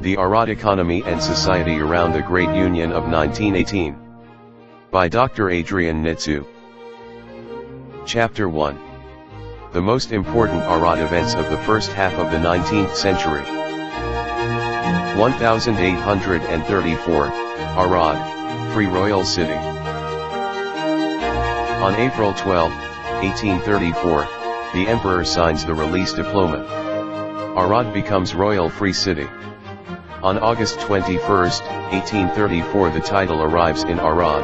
The Arad Economy and Society Around the Great Union of 1918. By Dr. Adrian Nitsu. Chapter 1. The most important Arad events of the first half of the 19th century. 1834, Arad, Free Royal City. On April 12, 1834, the Emperor signs the release diploma. Arad becomes Royal Free City. On August 21, 1834, the title arrives in Arad.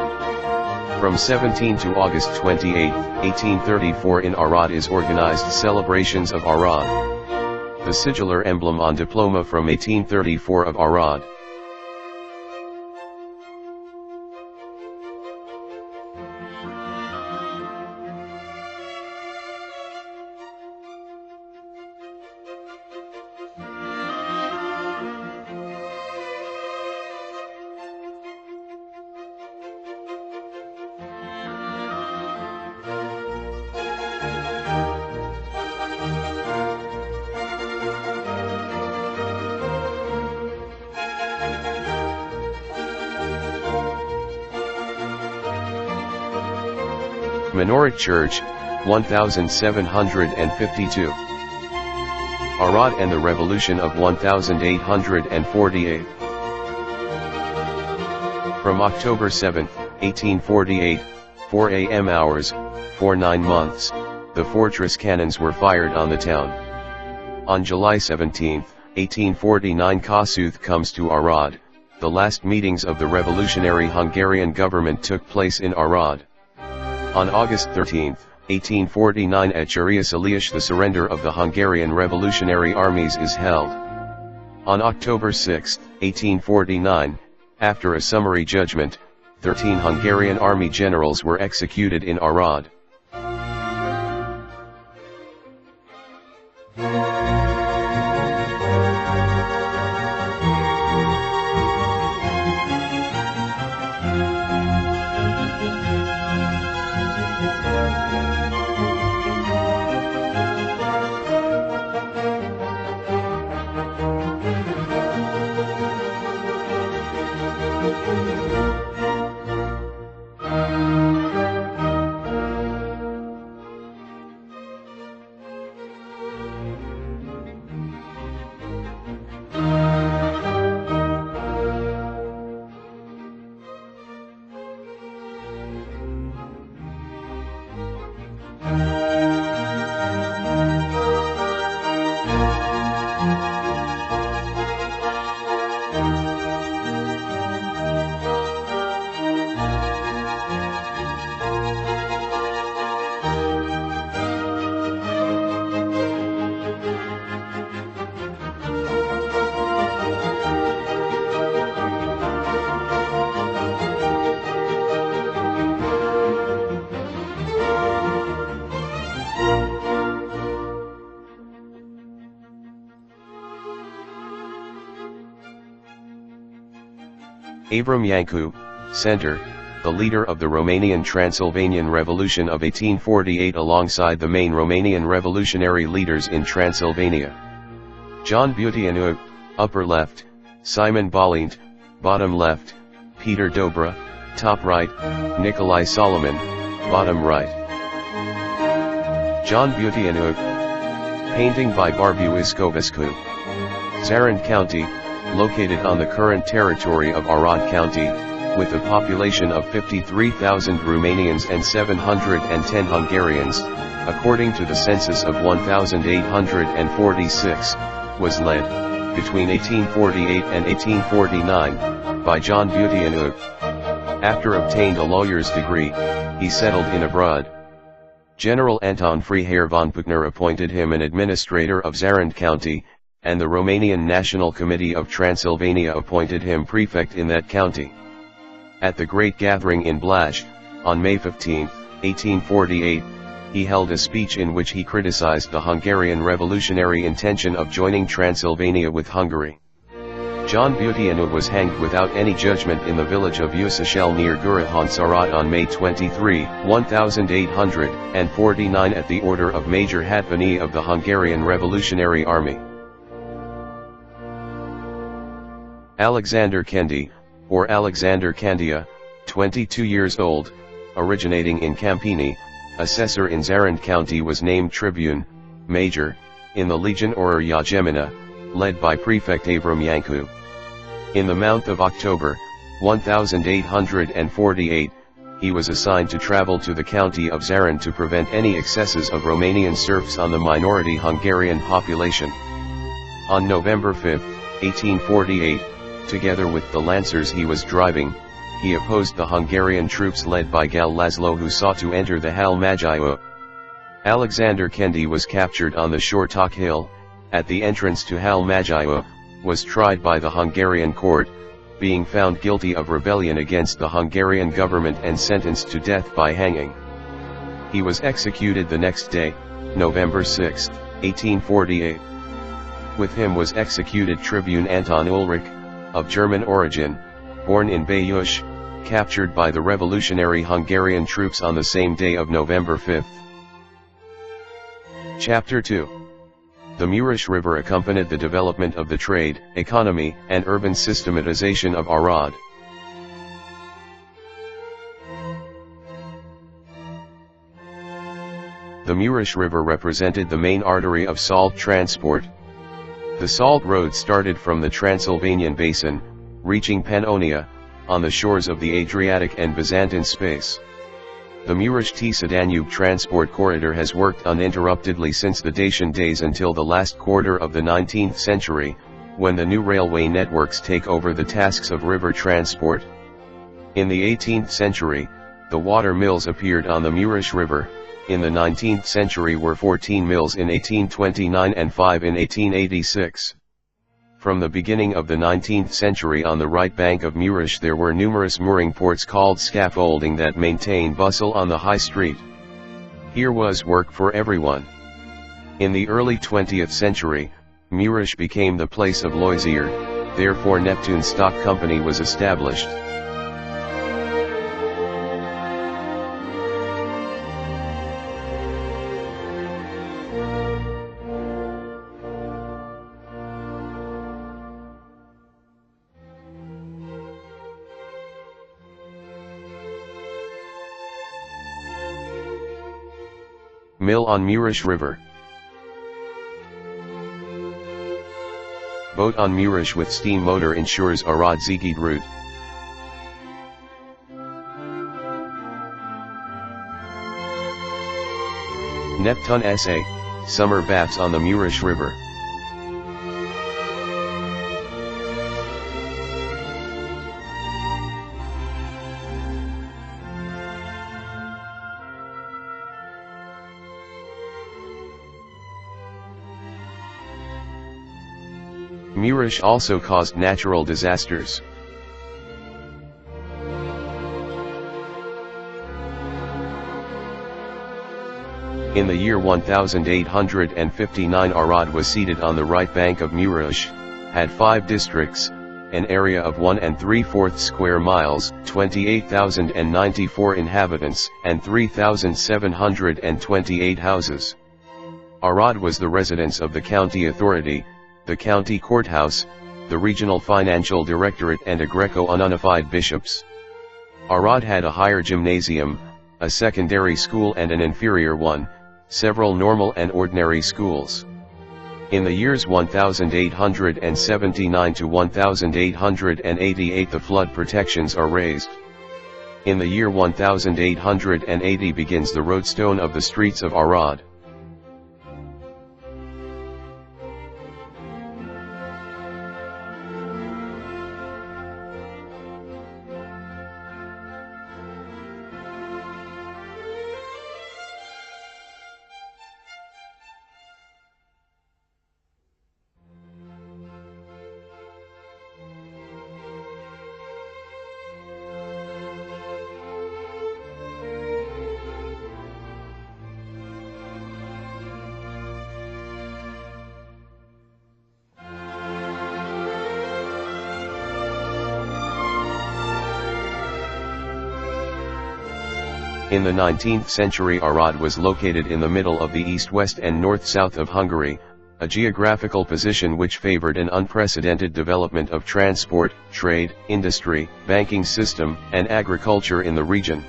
From 17 to August 28, 1834, in Arad is organized celebrations of Arad. The sigillar emblem on diploma from 1834 of Arad. Menorah Church, 1752. Arad and the Revolution of 1848. From October 7, 1848, 4 a.m. hours, for 9 months, the fortress cannons were fired on the town. On July 17, 1849, Kossuth comes to Arad. The last meetings of the revolutionary Hungarian government took place in Arad. On August 13, 1849, at Charius-Elias, the surrender of the Hungarian Revolutionary Armies is held. On October 6, 1849, after a summary judgment, 13 Hungarian army generals were executed in Arad. Abram Iancu, Center, the leader of the Romanian Transylvanian Revolution of 1848 alongside the main Romanian revolutionary leaders in Transylvania. John Buteanu, upper left, Simon Balint, bottom left, Peter Dobra, top right, Nicolae Solomon, bottom right. John Buteanu. Painting by Barbu Iscovescu. Zaran County, located on the current territory of Arad County, with a population of 53,000 Romanians and 710 Hungarians, according to the census of 1846, was led, between 1848 and 1849, by John Buteanu. After obtained a lawyer's degree, he settled in abroad. General Anton Freiherr von Puchner appointed him an administrator of Zaran County, and the Romanian National Committee of Transylvania appointed him prefect in that county. At the Great Gathering in Blaj, on May 15, 1848, he held a speech in which he criticized the Hungarian revolutionary intention of joining Transylvania with Hungary. John Buteanu was hanged without any judgment in the village of Usashel near Gurahonsarat on May 23, 1849 at the order of Major Hatvany of the Hungarian Revolutionary Army. Alexander Kendi, or Alexander Candia, 22 years old, originating in Campini, assessor in Zarand County, was named tribune, major, in the Legion or Yagemina, led by Prefect Avram Yanku. In the month of October, 1848, he was assigned to travel to the county of Zarand to prevent any excesses of Romanian serfs on the minority Hungarian population. On November 5, 1848, together with the lancers he was driving, he opposed the Hungarian troops led by Gal Laszlo, who sought to enter the Hal Magyar. Alexander Kendi was captured on the Shortok Hill, at the entrance to Hal Magyar, was tried by the Hungarian court, being found guilty of rebellion against the Hungarian government and sentenced to death by hanging. He was executed the next day, November 6, 1848. With him was executed Tribune Anton Ulrich, of German origin, born in Bayush, captured by the revolutionary Hungarian troops on the same day of November 5. Chapter 2. The Mureș River accompanied the development of the trade, economy, and urban systematization of Arad. The Mureș River represented the main artery of salt transport. The salt road started from the Transylvanian basin, reaching Pannonia, on the shores of the Adriatic and Byzantine space. The Mureș-Tisa-Danube transport corridor has worked uninterruptedly since the Dacian days until the last quarter of the 19th century, when the new railway networks take over the tasks of river transport. In the 18th century, the water mills appeared on the Mureș River. In the 19th century were 14 mills in 1829 and 5 in 1886. From the beginning of the 19th century on the right bank of Mureș there were numerous mooring ports called scaffolding that maintained bustle on the high street. Here was work for everyone. In the early 20th century, Mureș became the place of loisier, therefore Neptune Stock Company was established. Mill on Mureș River. Boat on Mureș with steam motor ensures Arad Zeged route. Neptun SA, summer baths on the Mureș River. Mureș also caused natural disasters. In the year 1859 Arad was seated on the right bank of Mureș, had 5 districts, an area of 1 3/4 square miles, 28,094 inhabitants, and 3,728 houses. Arad was the residence of the county authority, the county courthouse, the regional financial directorate and a Greco-ununified bishops. Arad had a higher gymnasium, a secondary school and an inferior one, several normal and ordinary schools. In the years 1879 to 1888 the flood protections are raised. In the year 1880 begins the roadstone of the streets of Arad. In the 19th century Arad was located in the middle of the east-west and north-south of Hungary, a geographical position which favored an unprecedented development of transport, trade, industry, banking system, and agriculture in the region.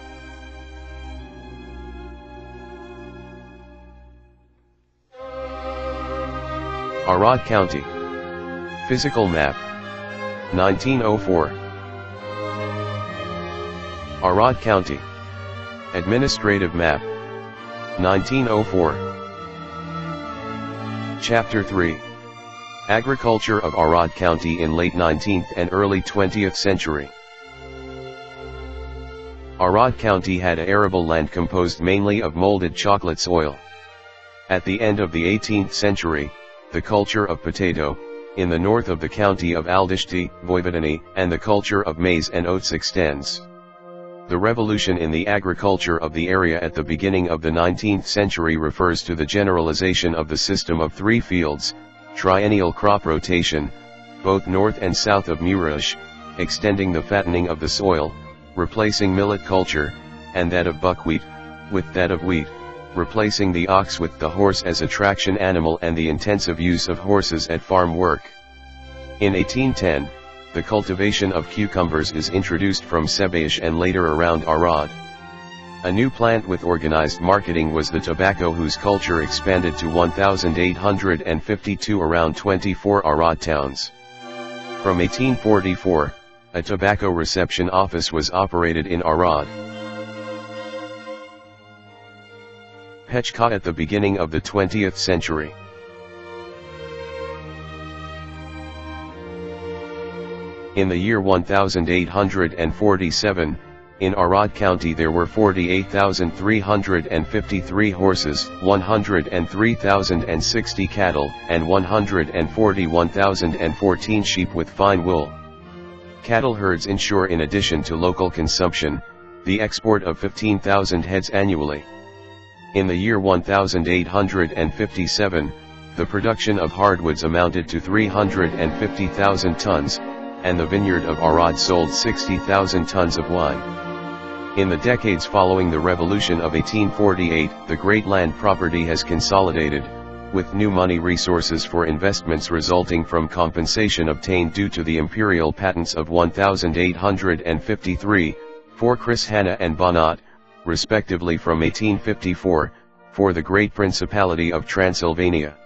Arad County. Physical map. 1904. Arad County. Administrative map. 1904. Chapter 3. Agriculture of Arad County in late 19th and early 20th century. Arad County had arable land composed mainly of molded chocolate soil. At the end of the 18th century, the culture of potato, in the north of the county of Aldishti, Voivodiny, and the culture of maize and oats extends. The revolution in the agriculture of the area at the beginning of the 19th century refers to the generalization of the system of 3 fields, triennial crop rotation, both north and south of Muraj, extending the fattening of the soil, replacing millet culture, and that of buckwheat, with that of wheat, replacing the ox with the horse as a traction animal and the intensive use of horses at farm work. In 1810, the cultivation of cucumbers is introduced from Sebaish and later around Arad. A new plant with organized marketing was the tobacco, whose culture expanded to 1852 around 24 Arad towns. From 1844, a tobacco reception office was operated in Arad. Pechka at the beginning of the 20th century. In the year 1847, in Arad County there were 48,353 horses, 103,060 cattle, and 141,014 sheep with fine wool. Cattle herds ensure, in addition to local consumption, the export of 15,000 heads annually. In the year 1857, the production of hardwoods amounted to 350,000 tons, and the vineyard of Arad sold 60,000 tons of wine. In the decades following the Revolution of 1848, the great land property has consolidated, with new money resources for investments resulting from compensation obtained due to the imperial patents of 1853, for Chris Hanna and Banat, respectively from 1854, for the Great Principality of Transylvania.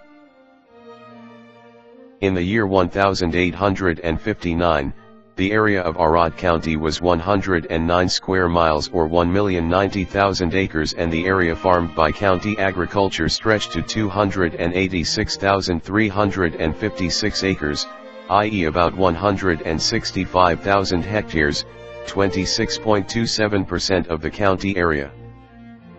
In the year 1859, the area of Arad County was 109 square miles or 1,090,000 acres, and the area farmed by county agriculture stretched to 286,356 acres, i.e. about 165,000 hectares, 26.27% of the county area.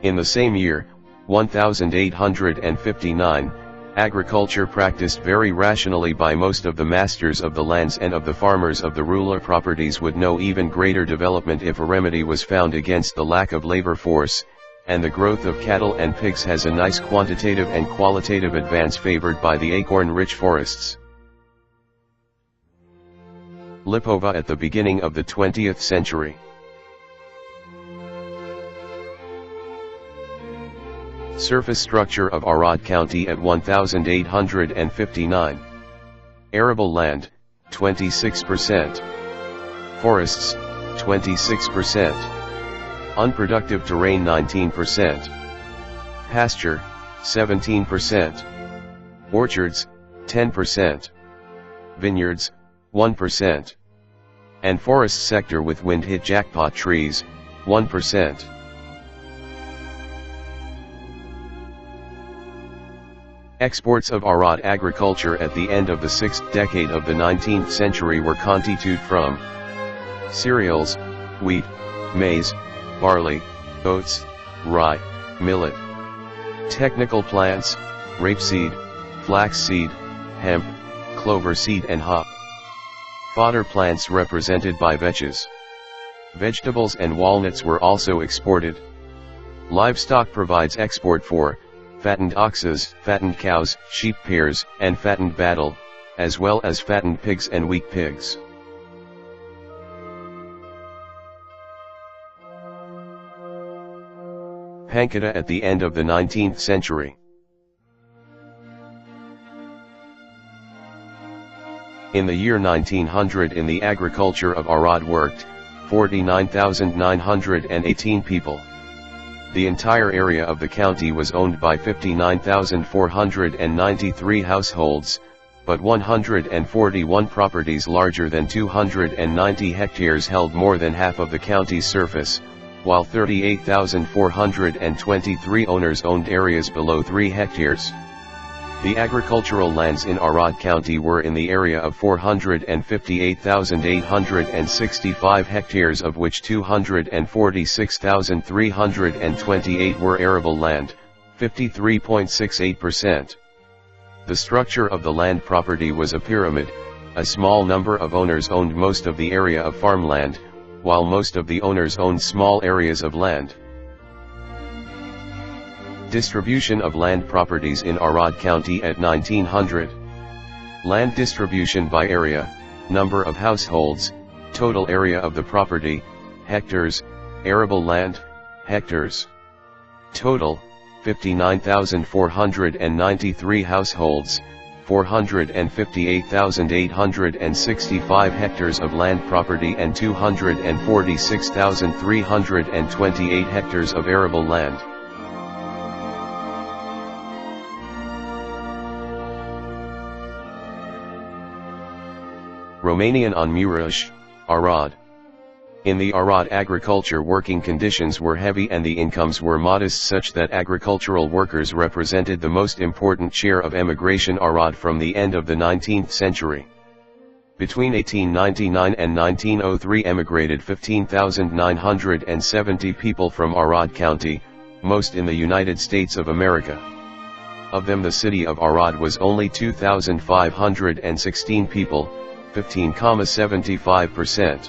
In the same year, 1859, agriculture practiced very rationally by most of the masters of the lands and of the farmers of the rural properties would know even greater development if a remedy was found against the lack of labor force, and the growth of cattle and pigs has a nice quantitative and qualitative advance favored by the acorn-rich forests. Lipova at the beginning of the 20th century. Surface structure of Arad County at 1859. Arable land, 26%. Forests, 26%. Unproductive terrain, 19%. Pasture, 17%. Orchards, 10%. Vineyards, 1%. And forest sector with wind-hit jackpot trees, 1%. Exports of Arad agriculture at the end of the 6th decade of the 19th century were constituted from cereals, wheat, maize, barley, oats, rye, millet, technical plants, rapeseed, flaxseed, hemp, clover seed and hop. Fodder plants represented by vetches. Vegetables and walnuts were also exported. Livestock provides export for fattened oxes, fattened cows, sheep pairs, and fattened battle, as well as fattened pigs and weak pigs. Pankota at the end of the 19th century. In the year 1900 in the agriculture of Arad worked 49,918 people. The entire area of the county was owned by 59,493 households, but 141 properties larger than 290 hectares held more than half of the county's surface, while 38,423 owners owned areas below 3 hectares. The agricultural lands in Arad County were in the area of 458,865 hectares, of which 246,328 were arable land, 53.68%. The structure of the land property was a pyramid. A small number of owners owned most of the area of farmland, while most of the owners owned small areas of land. Distribution of land properties in Arad County at 1900. Land distribution by area, number of households, total area of the property, hectares, arable land, hectares. Total, 59,493 households, 458,865 hectares of land property and 246,328 hectares of arable land. Romanian on Mureș, Arad. In the Arad agriculture working conditions were heavy and the incomes were modest, such that agricultural workers represented the most important share of emigration Arad from the end of the 19th century. Between 1899 and 1903 emigrated 15,970 people from Arad County, most in the United States of America. Of them the city of Arad was only 2,516 people, 15.75%.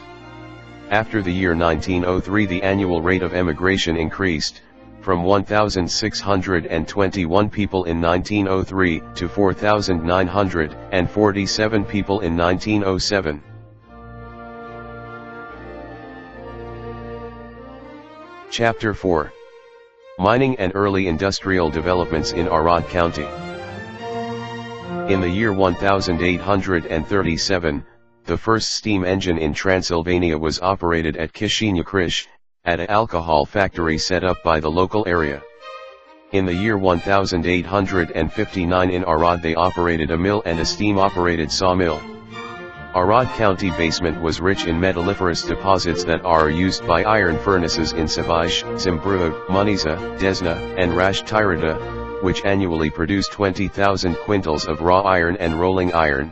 After the year 1903 the annual rate of emigration increased, from 1,621 people in 1903 to 4,947 people in 1907. Chapter 4. Mining and Early Industrial Developments in Arad County. In the year 1837, the first steam engine in Transylvania was operated at Chișinău, at an alcohol factory set up by the local area. In the year 1859 in Arad they operated a mill and a steam-operated sawmill. Arad County basement was rich in metalliferous deposits that are used by iron furnaces in Săvăj, Zimbrug, Muniza, Desna, and Raș-Târăuţ, which annually produce 20,000 quintals of raw iron and rolling iron.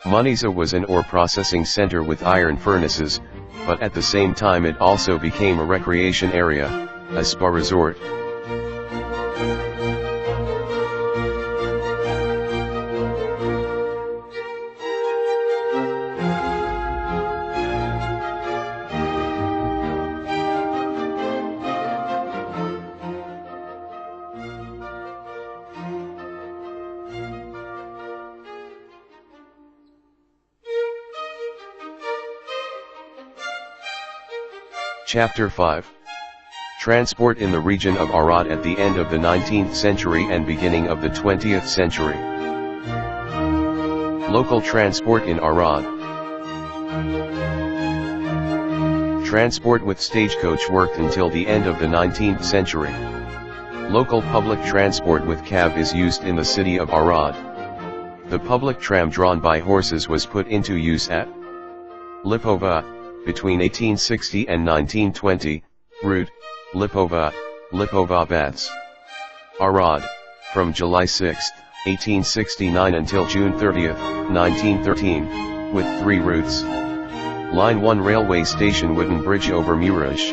Muniza was an ore processing center with iron furnaces, but at the same time it also became a recreation area, a spa resort. Chapter 5. Transport in the region of Arad at the end of the 19th century and beginning of the 20th century. Local transport in Arad. Transport with stagecoach worked until the end of the 19th century. Local public transport with cab is used in the city of Arad. The public tram drawn by horses was put into use at Lipova, between 1860 and 1920, route, Lipova, Lipova Baths. Arad, from July 6, 1869 until June 30, 1913, with 3 routes. Line 1 Railway Station Wooden Bridge over Mureș.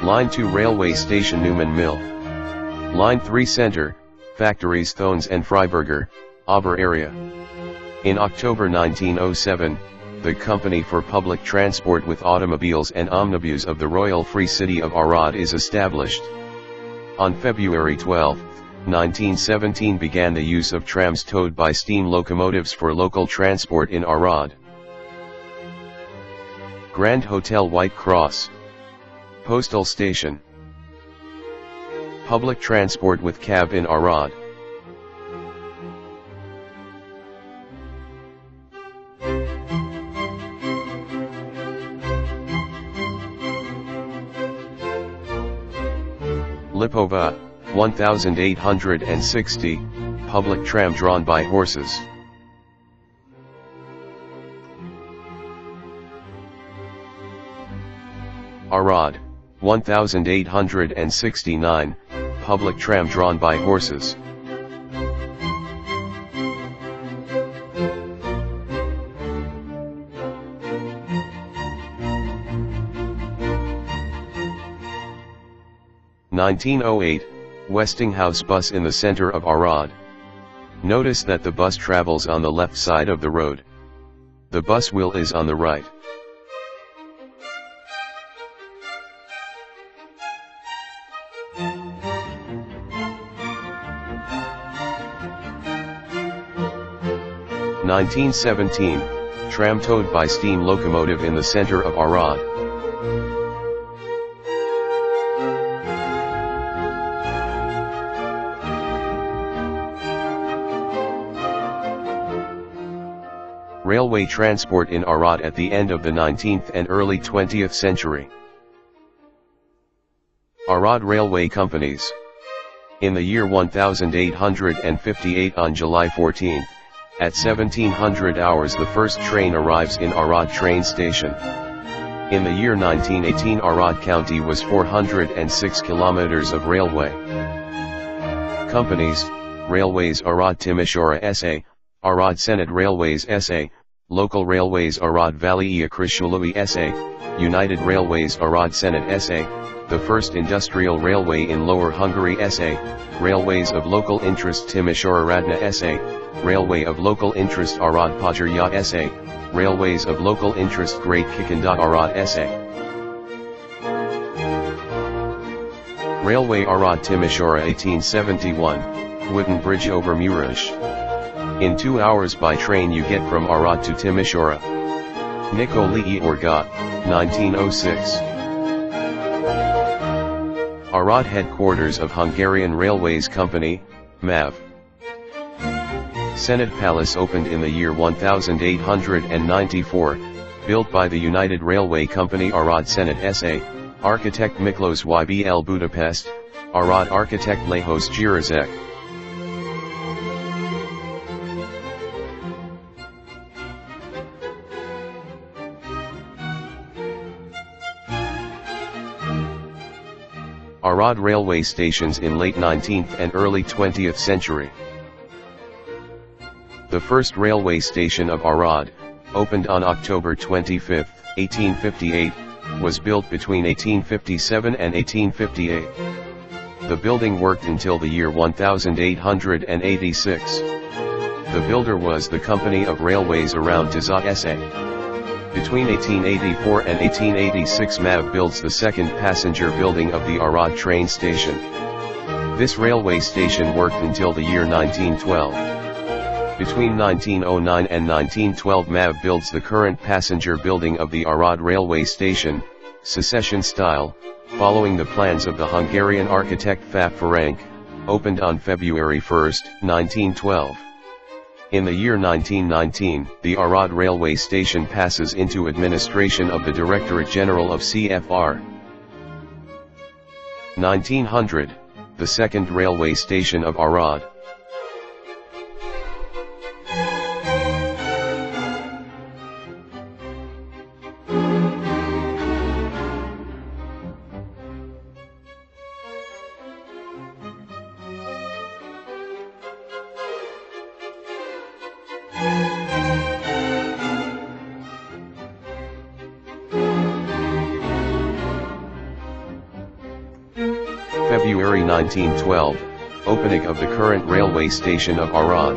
Line 2 Railway Station Newman Mill. Line 3 Center, Factories Thones and Freiburger, Ober area. In October 1907, the Company for Public Transport with Automobiles and Omnibus of the Royal Free City of Arad is established. On February 12, 1917 began the use of trams towed by steam locomotives for local transport in Arad. Grand Hotel White Cross. Postal Station. Public transport with cab in Arad. Lipova, 1860, public tram drawn by horses. Arad, 1869, public tram drawn by horses. (1908), Westinghouse bus in the center of Arad. Notice that the bus travels on the left side of the road. The bus wheel is on the right. (1917), tram towed by steam locomotive in the center of Arad. Railway transport in Arad at the end of the 19th and early 20th century. Arad Railway Companies. In the year 1858, on July 14, at 1700 hours, the first train arrives in Arad train station. In the year 1918, Arad County was 406 kilometers of railway. Companies: Railways Arad Timisoara SA, Arad Senate Railways SA, Local Railways Arad Valley Krishului SA, United Railways Arad Senate SA, the first industrial railway in Lower Hungary SA, Railways of Local Interest Timisoara Radna SA, Railway of Local Interest Arad Pajarya SA, Railways of Local Interest Great Kikanda Arad SA. Railway Arad Timisoara 1871, wooden bridge over Mureș. In 2 hours by train you get from Arad to Timisoara. Nicolae Orga, 1906. Arad headquarters of Hungarian Railways Company, MAV. Senate Palace opened in the year 1894, built by the United Railway Company Arad Senate SA, architect Miklos Ybl Budapest, Arad architect Lajos Girizek. Arad railway stations in late 19th and early 20th century. The first railway station of Arad, opened on October 25, 1858, was built between 1857 and 1858. The building worked until the year 1886. The builder was the Company of Railways Around Tizat SA. Between 1884 and 1886 MAV builds the second passenger building of the Arad train station. This railway station worked until the year 1912. Between 1909 and 1912 MAV builds the current passenger building of the Arad railway station, secession style, following the plans of the Hungarian architect Fa Ferenc, opened on February 1, 1912. In the year 1919, the Arad railway station passes into administration of the Directorate General of CFR. 1900, the second railway station of Arad. February 1912, opening of the current railway station of Arad.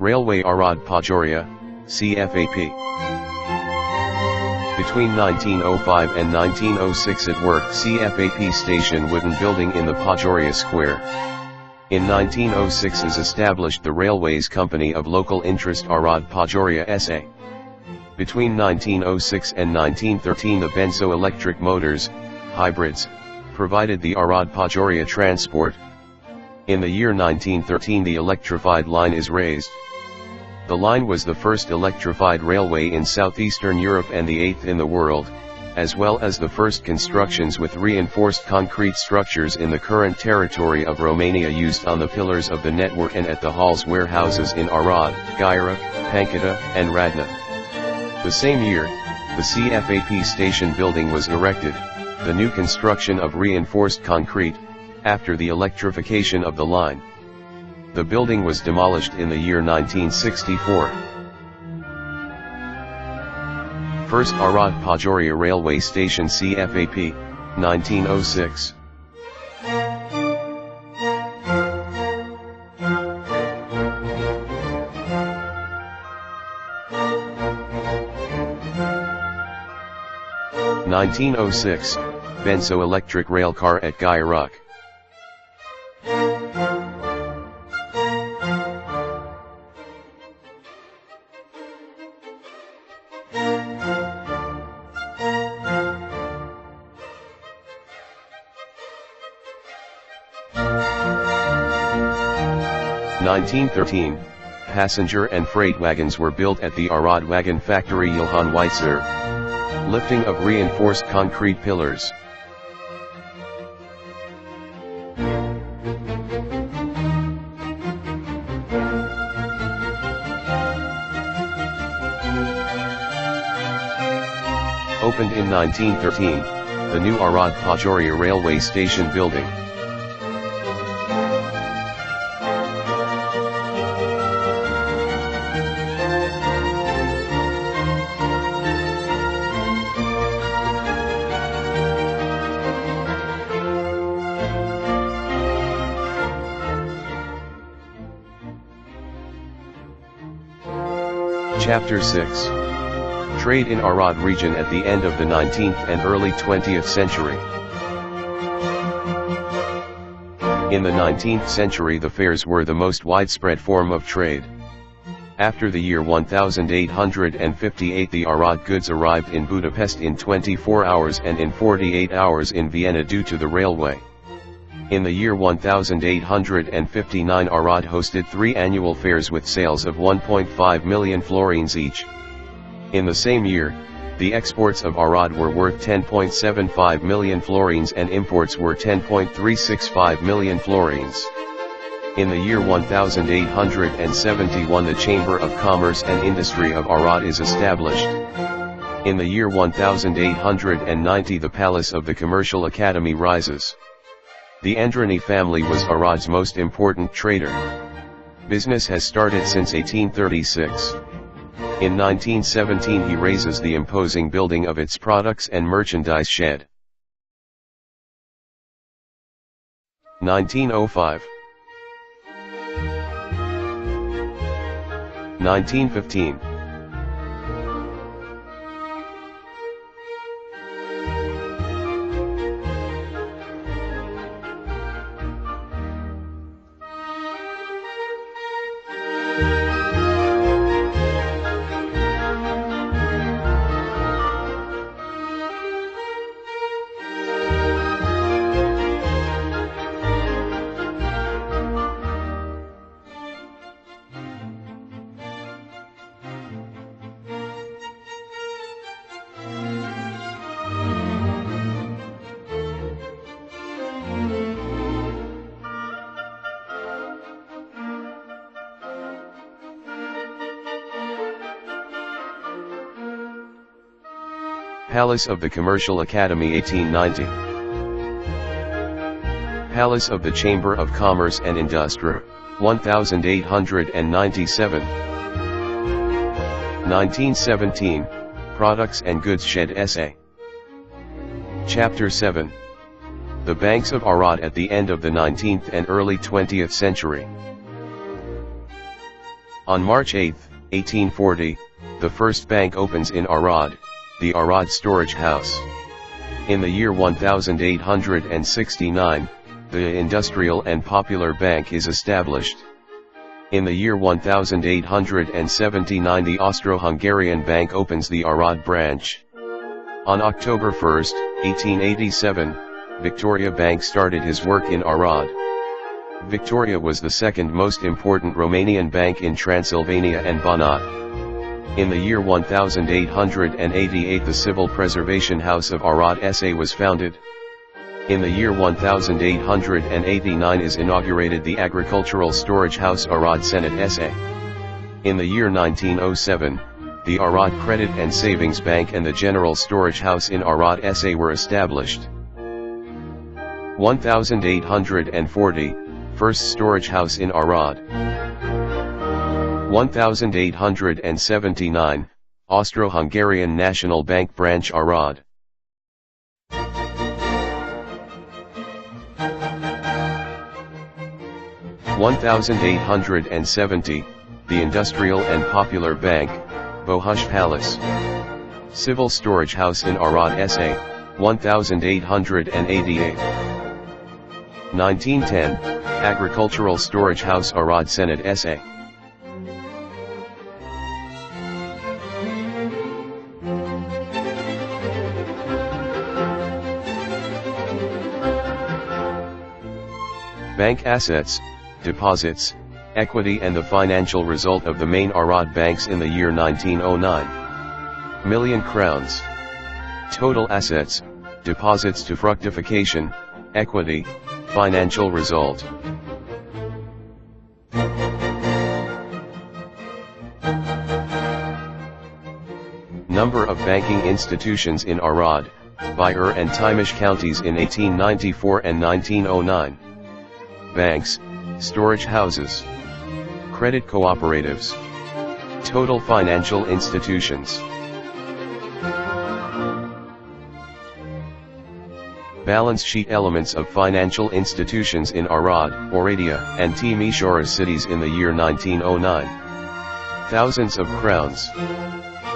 Railway Arad Pajoria, CFAP. Between 1905 and 1906 it worked CFAP station wooden building in the Pajoria Square. In 1906 is established the Railways Company of Local Interest Arad Pajoria SA. Between 1906 and 1913 the benzo-electric motors, hybrids, provided the Arad Pajoria transport. In the year 1913 the electrified line is raised. The line was the first electrified railway in southeastern Europe and the 8th in the world, as well as the first constructions with reinforced concrete structures in the current territory of Romania used on the pillars of the network and at the halls warehouses in Arad, Gherea, Pancata, and Radna. The same year, the CFAP station building was erected, the new construction of reinforced concrete, after the electrification of the line. The building was demolished in the year 1964. First Arad Pajoria Railway Station CFAP, 1906. In 1906, benzo-electric railcar at Gherea. 1913, passenger and freight wagons were built at the Arad Wagon Factory Johann Weitzer. Lifting of reinforced concrete pillars. Opened in 1913, the new Arad Pajoria railway station building. Chapter 6. Trade in Arad region at the end of the 19th and early 20th century. In the 19th century the fairs were the most widespread form of trade. After the year 1858 the Arad goods arrived in Budapest in 24 hours and in 48 hours in Vienna due to the railway. In the year 1859 Arad hosted 3 annual fairs with sales of 1.5 million florins each. In the same year, the exports of Arad were worth 10.75 million florins and imports were 10.365 million florins. In the year 1871 the Chamber of Commerce and Industry of Arad is established. In the year 1890 the Palace of the Commercial Academy rises. The Androni family was Arad's most important trader. Business has started since 1836. In 1917 he raises the imposing building of its products and merchandise shed. 1905. 1915. 'Palace of the Commercial Academy 1890. Palace of the Chamber of Commerce and Industry, 1897. 1917, Products and Goods Shed Essay. Chapter 7. The Banks of Arad at the end of the 19th and early 20th century. On March 8, 1840, the first bank opens in Arad, the Arad Storage House. In the year 1869, the Industrial and Popular Bank is established. In the year 1879, the Austro-Hungarian Bank opens the Arad branch. On October 1, 1887, Victoria Bank started his work in Arad. Victoria was the second most important Romanian bank in Transylvania and Banat. In the year 1888, the Civil Preservation House of Arad SA was founded. In the year 1889 is inaugurated the Agricultural Storage House Arad Senate SA. In the year 1907, the Arad Credit and Savings Bank and the General Storage House in Arad SA were established. 1840, First Storage House in Arad. 1879, Austro-Hungarian National Bank Branch Arad. 1870, the Industrial and Popular Bank, Bohush Palace. Civil Storage House in Arad SA, 1888. 1910, Agricultural Storage House Arad Senate SA. Bank assets, deposits, equity and the financial result of the main Arad banks in the year 1909. Million crowns. Total assets, deposits to fructification, equity, financial result. Number of banking institutions in Arad, Bayer and Timish counties in 1894 and 1909. Banks, storage houses, credit cooperatives. Total financial institutions. Balance sheet elements of financial institutions in Arad, Oradea, and Timișoara cities in the year 1909. Thousands of crowns.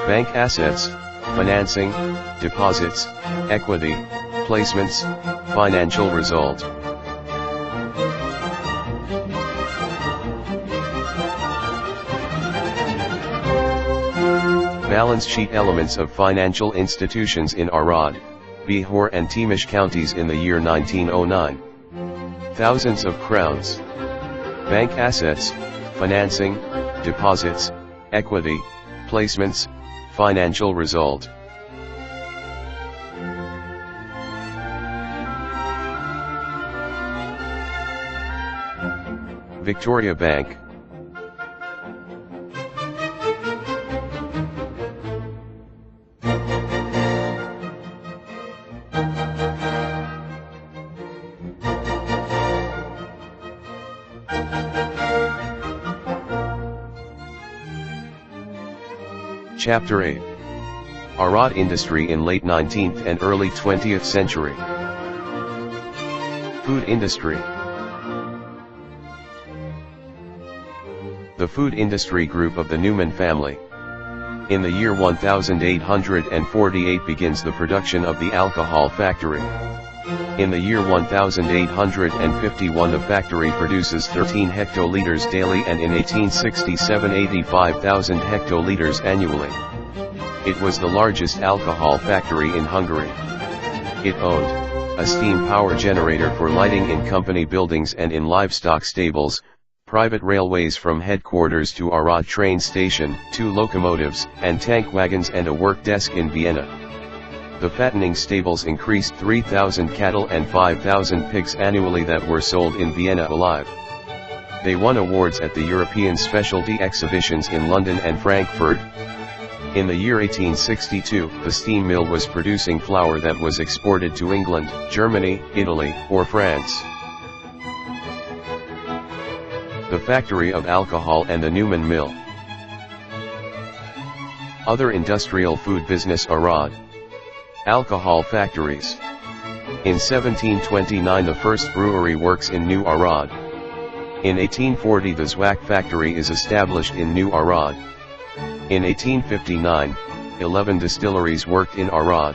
Bank assets, financing, deposits, equity, placements, financial result. Balance sheet elements of financial institutions in Arad, Bihor and Timiș counties in the year 1909. Thousands of crowns. Bank assets, financing, deposits, equity, placements, financial result. Victoria Bank. Chapter 8. Arad industry in late 19th and early 20th century. Food industry. The food industry group of the Neumann family. In the year 1848 begins the production of the alcohol factory. In the year 1851 the factory produces 13 hectoliters daily and in 1867 85,000 hectoliters annually. It was the largest alcohol factory in Hungary. It owned a steam power generator for lighting in company buildings and in livestock stables, private railways from headquarters to Arad train station, 2 locomotives and tank wagons and a work desk in Vienna. The fattening stables increased 3,000 cattle and 5,000 pigs annually that were sold in Vienna alive. They won awards at the European specialty exhibitions in London and Frankfurt. In the year 1862, the steam mill was producing flour that was exported to England, Germany, Italy, or France. The factory of alcohol and the Neumann mill. Other industrial food business Arad. Alcohol factories. In 1729 the first brewery works in New Arad. In 1840 the Zwak factory is established in New Arad. In 1859, 11 distilleries worked in Arad.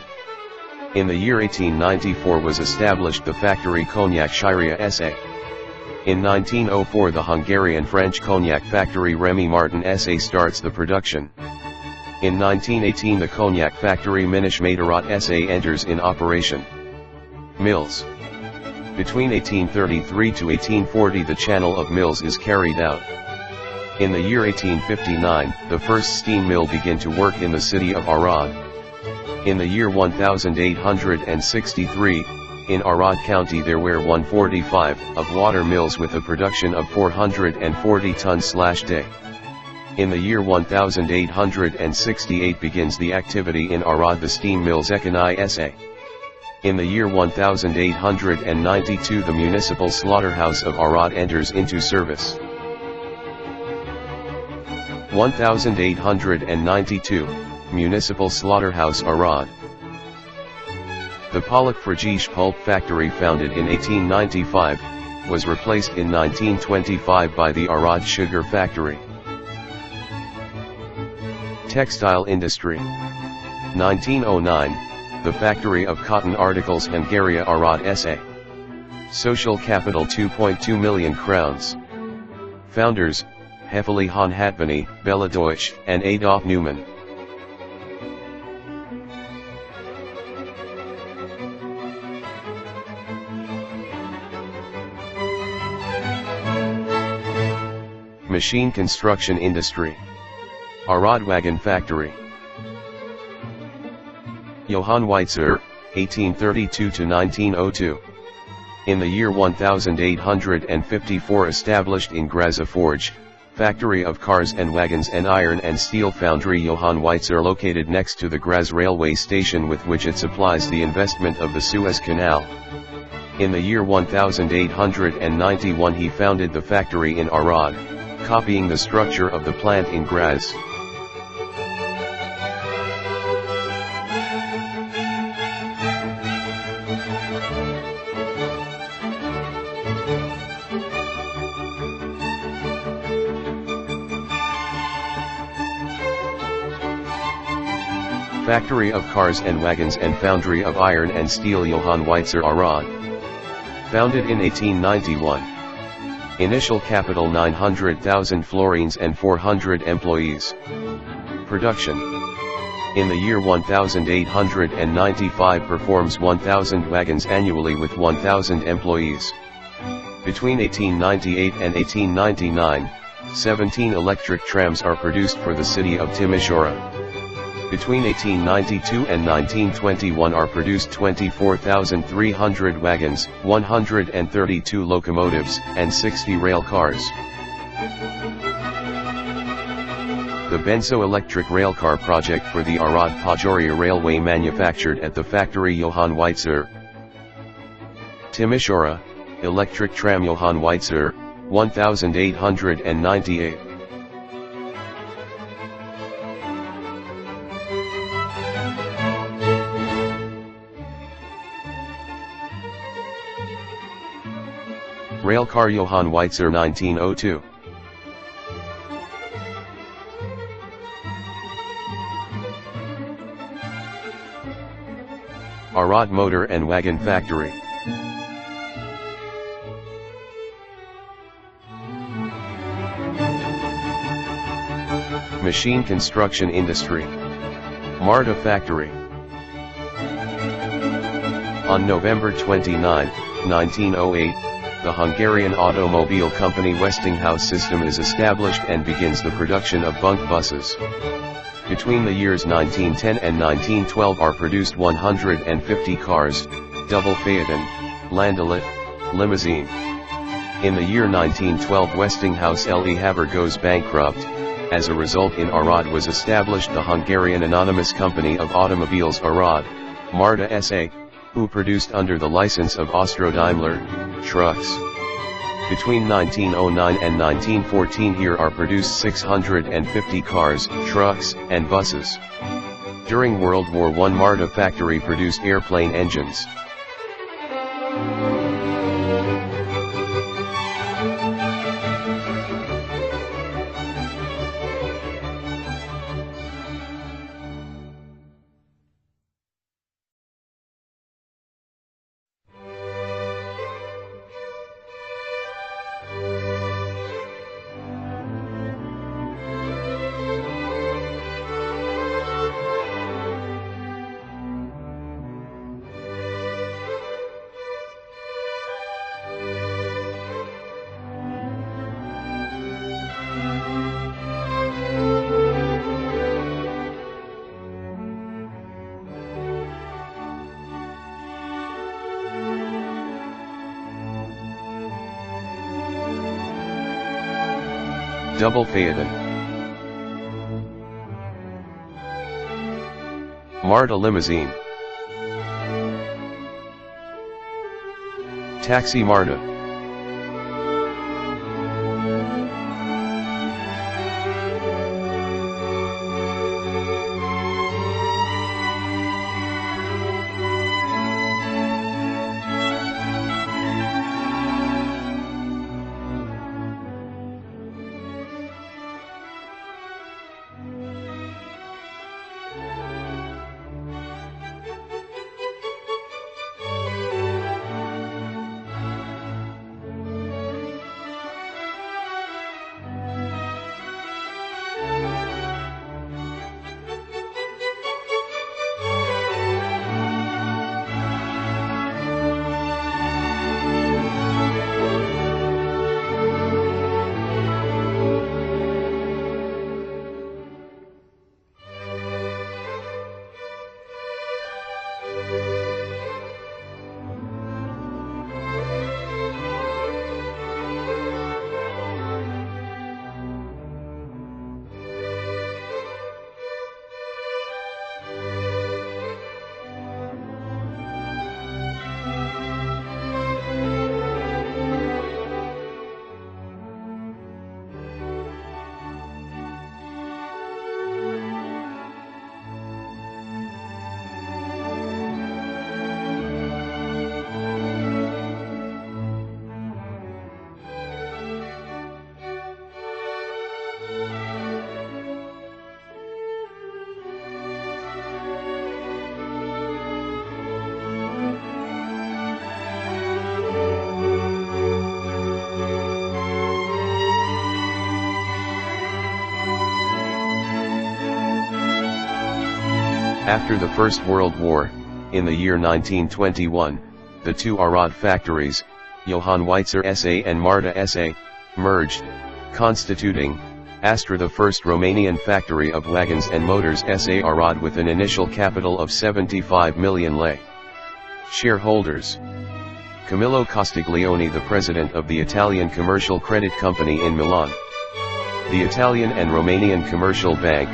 In the year 1894 was established the factory Cognac Shiria SA. In 1904 the Hungarian-French cognac factory Remy Martin SA starts the production. In 1918 the cognac factory Minish Madarat SA enters in operation. Mills. Between 1833 to 1840 the channel of mills is carried out. In the year 1859, the first steam mill began to work in the city of Arad. In the year 1863, in Arad County there were 145 of water mills with a production of 440 tons/day. In the year 1868 begins the activity in Arad the steam mills Economie SA. In the year 1892 the municipal slaughterhouse of Arad enters into service. 1892, Municipal Slaughterhouse Arad. The Pollock Fragish Pulp Factory founded in 1895, was replaced in 1925 by the Arad Sugar Factory. Textile Industry. 1909, the Factory of Cotton Articles Hungaria Arad SA. Social capital 2.2 million crowns. Founders, Hefeli Han Hatvani, Bella Deutsch, and Adolf Neumann. Machine construction industry. Arad Wagon Factory. Johann Weitzer, 1832 to 1902. In the year 1854 established in Graz Forge, factory of cars and wagons and iron and steel foundry Johann Weitzer located next to the Graz railway station with which it supplies the investment of the Suez Canal. In the year 1891 he founded the factory in Arad, copying the structure of the plant in Graz. Factory of Cars and Wagons and Foundry of Iron and Steel Johann Weitzer Arad. Founded in 1891. Initial capital 900,000 florins and 400 employees. Production. In the year 1895 performs 1,000 wagons annually with 1,000 employees. Between 1898 and 1899, 17 electric trams are produced for the city of Timișoara. Between 1892 and 1921 are produced 24,300 wagons, 132 locomotives, and 60 rail cars. The Benzo-electric railcar project for the Arad-Pajoria Railway manufactured at the factory Johann Weitzer. Timișoara, electric tram Johann Weitzer, 1898. Railcar Johann Weitzer 1902. Arad Motor and Wagon Factory. Machine construction industry. Marta Factory. On November 29, 1908, the Hungarian automobile company Westinghouse System is established and begins the production of bunk buses. Between the years 1910 and 1912 are produced 150 cars, double phaeton, landaulet, limousine. In the year 1912 Westinghouse Le Havre goes bankrupt. As a result in Arad was established the Hungarian Anonymous Company of Automobiles Arad, Marta SA, who produced under the license of Austro-Daimler, trucks. Between 1909 and 1914 here are produced 650 cars, trucks, and buses. During World War I Marta factory produced airplane engines. Double Phaeton. Marta Limousine. Taxi Marta. After the First World War, in the year 1921, the two Arad factories, Johann Weitzer SA and Marta SA, merged, constituting Astra, the first Romanian factory of wagons and motors SA Arad, with an initial capital of 75 million lei. Shareholders: Camillo Castiglione, the president of the Italian Commercial Credit Company in Milan, the Italian and Romanian Commercial Bank,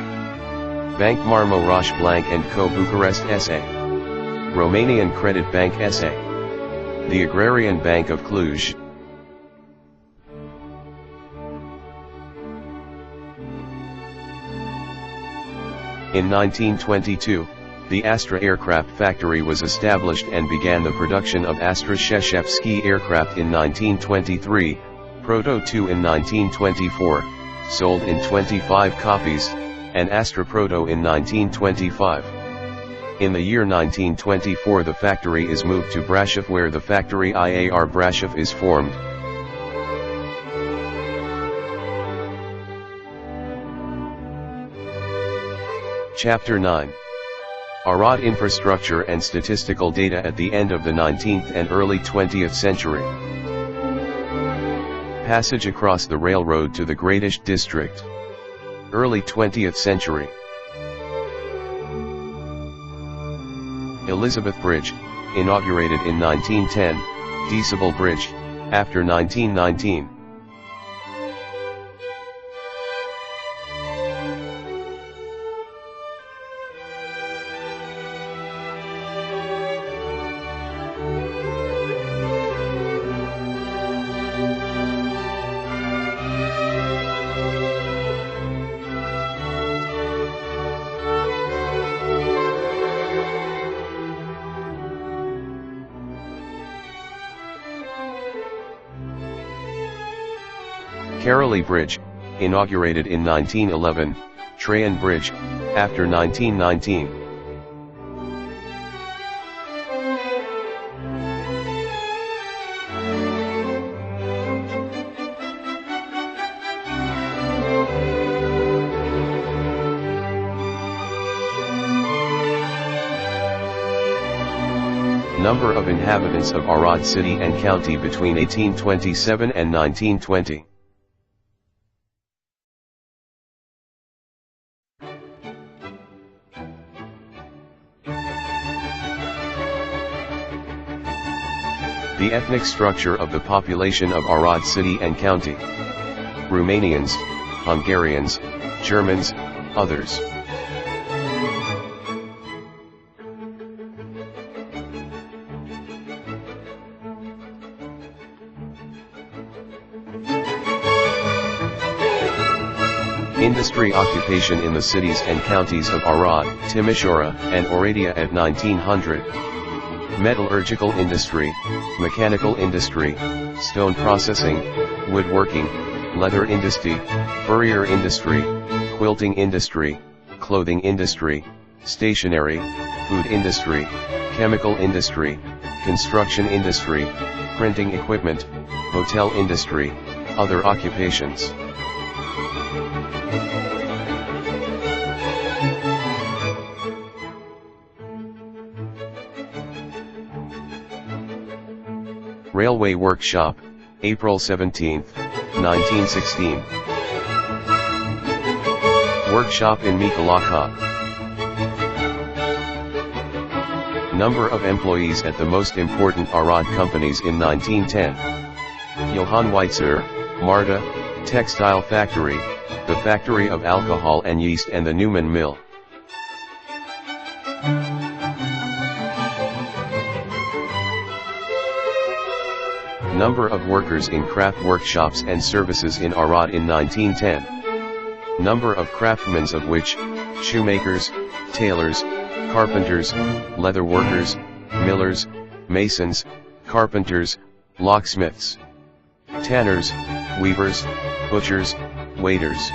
Bank Marmo Roș Blanc & Co. Bucharest SA, Romanian Credit Bank SA, the Agrarian Bank of Cluj. In 1922, the Astra aircraft factory was established and began the production of Astra Szczeciewski aircraft in 1923, Proto 2 in 1924, sold in 25 copies, and Astra Proto in 1925. In the year 1924 the factory is moved to Brașov, where the factory IAR Brașov is formed. Chapter 9. Arad Infrastructure and Statistical Data at the end of the 19th and early 20th century. Passage across the railroad to the Greatish district. Early 20th century. Elizabeth Bridge, inaugurated in 1910, Diesel Bridge, after 1919. Karely Bridge, inaugurated in 1911, Traian Bridge, after 1919. Number of inhabitants of Arad city and county between 1827 and 1920. The ethnic structure of the population of Arad city and county. Romanians, Hungarians, Germans, others. Industry occupation in the cities and counties of Arad, Timișoara, and Oradea at 1900. Metallurgical industry, mechanical industry, stone processing, woodworking, leather industry, furrier industry, quilting industry, clothing industry, stationery, food industry, chemical industry, construction industry, printing equipment, hotel industry, other occupations. Railway Workshop, April 17, 1916. Workshop in Mikolaka. Number of employees at the most important Arad companies in 1910. Johann Weitzer, Marta, Textile Factory, the Factory of Alcohol and Yeast and the Newman Mill. Number of workers in craft workshops and services in Arad in 1910. Number of craftsmen, of which, shoemakers, tailors, carpenters, leather workers, millers, masons, carpenters, locksmiths, tanners, weavers, butchers, waiters.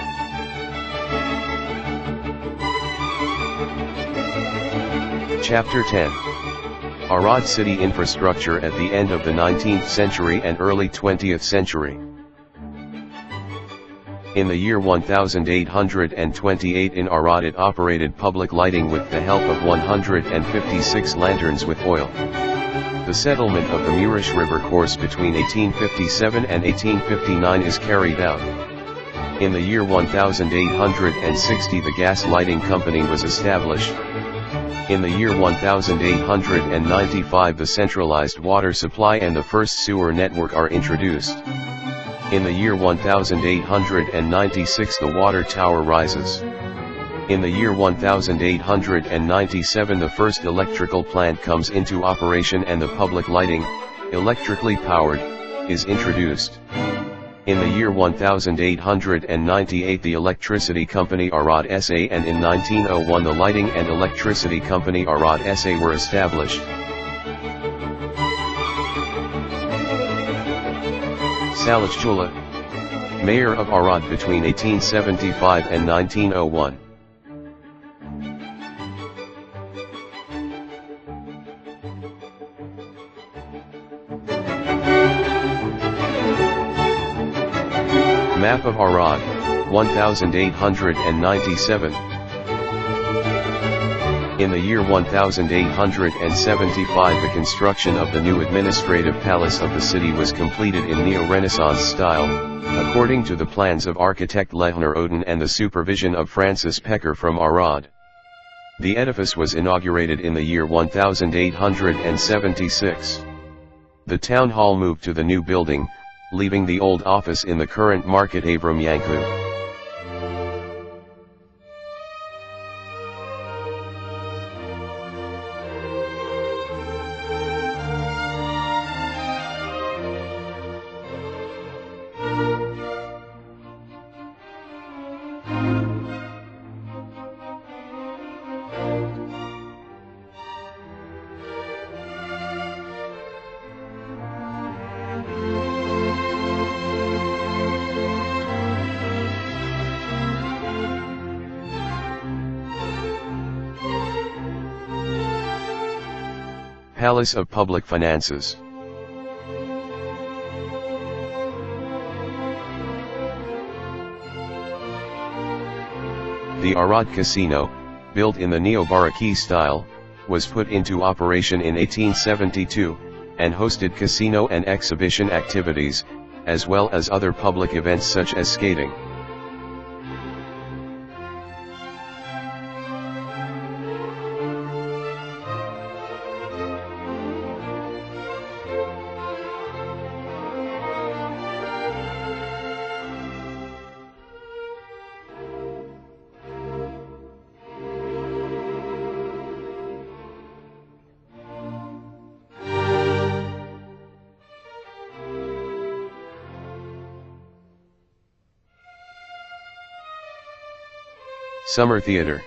Chapter 10. Arad city infrastructure at the end of the 19th century and early 20th century. In the year 1828 in Arad it operated public lighting with the help of 156 lanterns with oil. The settlement of the Murish River course between 1857 and 1859 is carried out. In the year 1860 the gas lighting company was established. In the year 1895 the centralized water supply and the first sewer network are introduced. In the year 1896 the water tower rises. In the year 1897 the first electrical plant comes into operation and the public lighting, electrically powered, is introduced. In the year 1898 the electricity company Arad SA and in 1901 the lighting and electricity company Arad SA were established. Salachula, Mayor of Arad between 1875 and 1901. Map of Arad, 1897. In the year 1875 the construction of the new administrative palace of the city was completed in Neo-Renaissance style, according to the plans of architect Lehner Oden and the supervision of Francis Pecker from Arad. The edifice was inaugurated in the year 1876. The town hall moved to the new building, leaving the old office in the current Market Avram Yanku. Palace of Public Finances. The Arad Casino, built in the neo-Baroque style, was put into operation in 1872, and hosted casino and exhibition activities, as well as other public events such as skating. Summer Theater.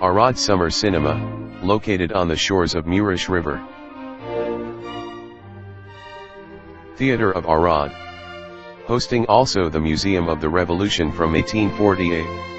Arad Summer Cinema, located on the shores of Murish River. Theater of Arad. Hosting also the Museum of the Revolution from 1848.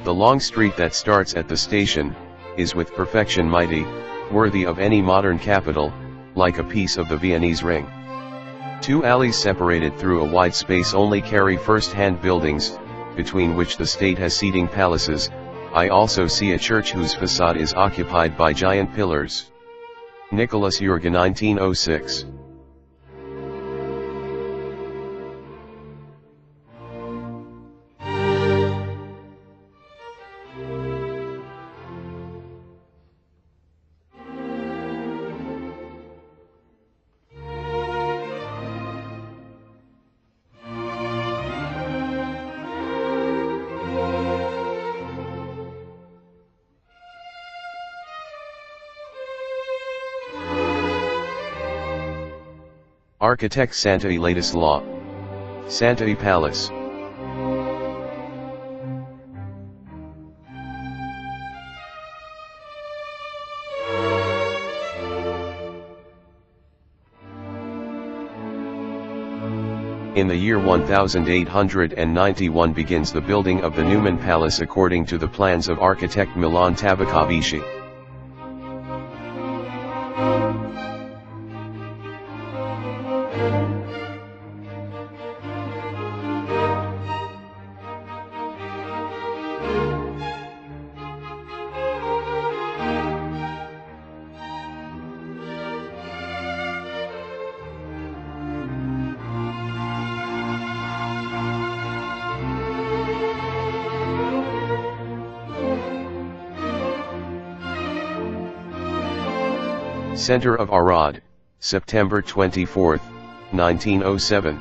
The long street that starts at the station, is with perfection mighty, worthy of any modern capital, like a piece of the Viennese ring. Two alleys separated through a wide space only carry first-hand buildings, between which the state has seating palaces. I also see a church whose facade is occupied by giant pillars. Nicholas Jurgen 1906. Architect Santai latest law. Santai Palace. In the year 1891 begins the building of the Neumann Palace according to the plans of architect Milan Tabakovici. Center of Arad, September 24, 1907.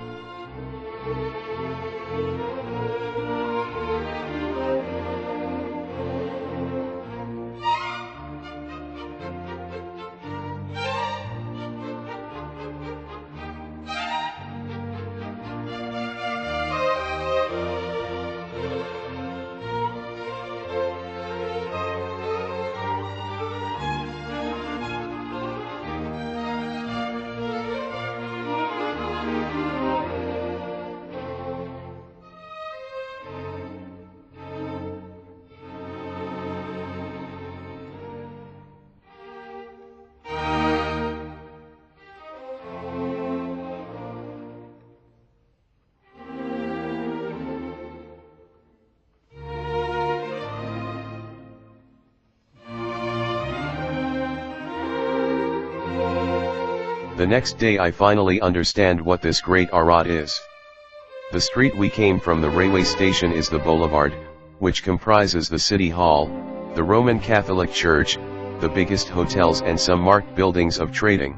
The next day I finally understand what this great Arad is. The street we came from the railway station is the boulevard, which comprises the city hall, the Roman Catholic Church, the biggest hotels and some marked buildings of trading.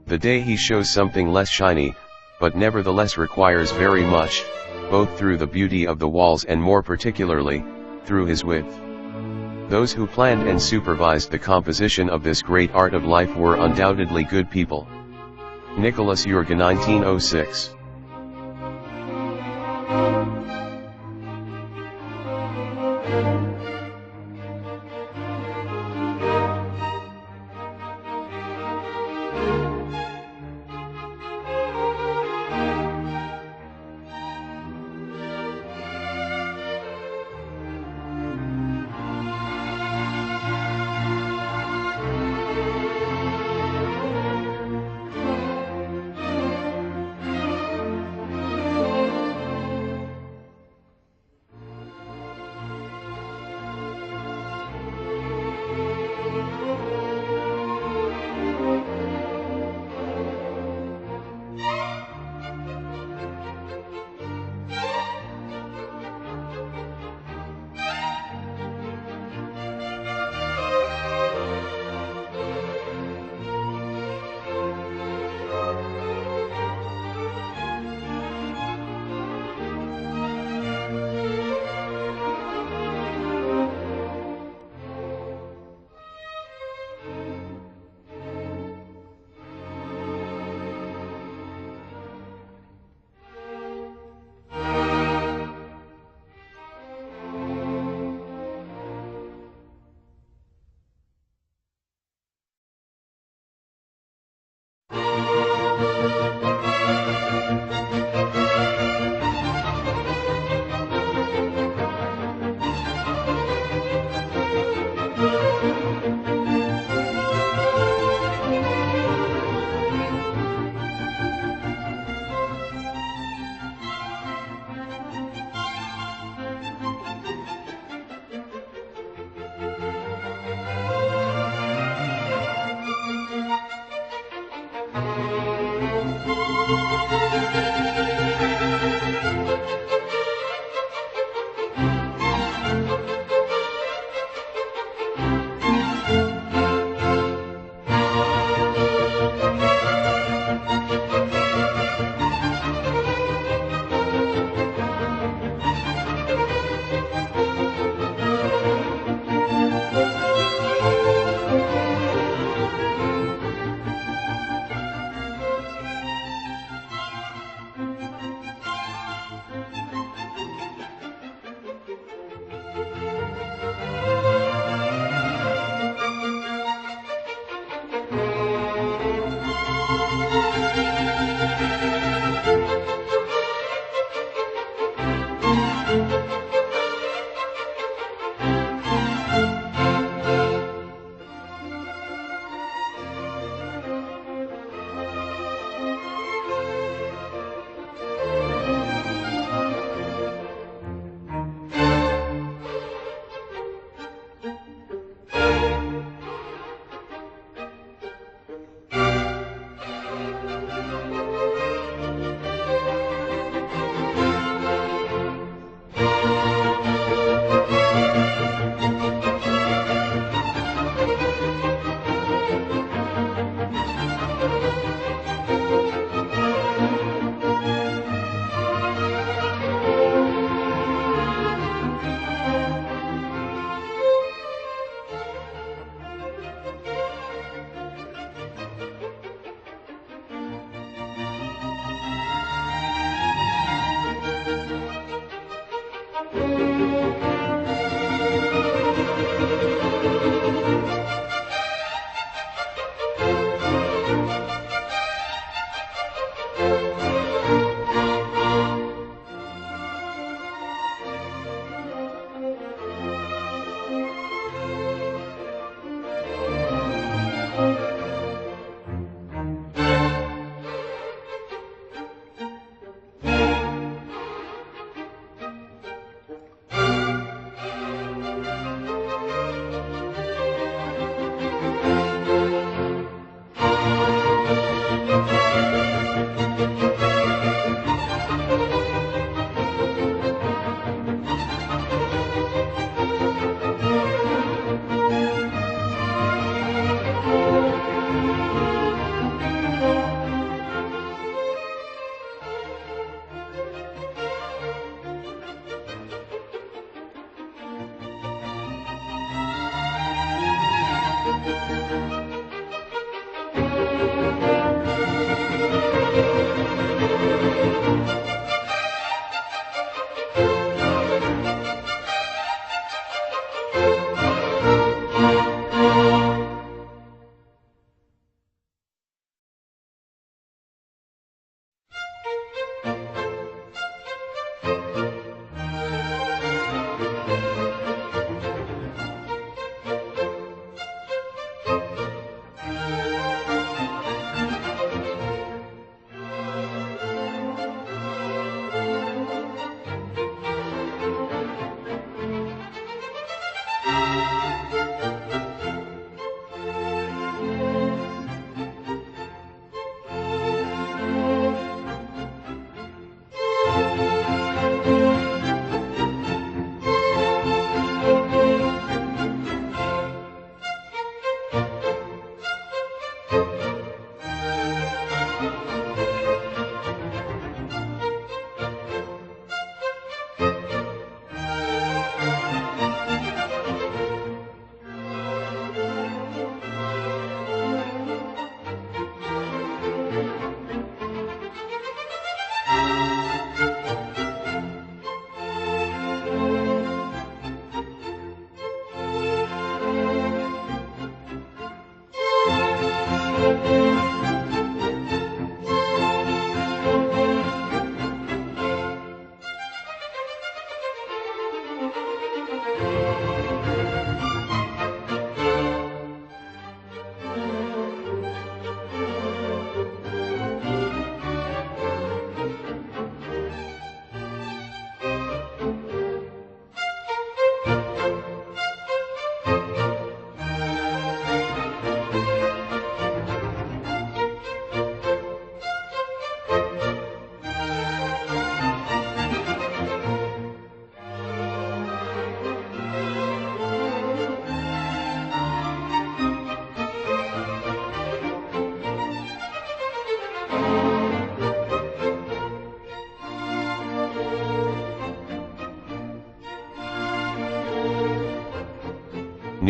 The day he shows something less shiny, but nevertheless requires very much, both through the beauty of the walls and more particularly, through his width. Those who planned and supervised the composition of this great art of life were undoubtedly good people. Nicholas Jurgen 1906.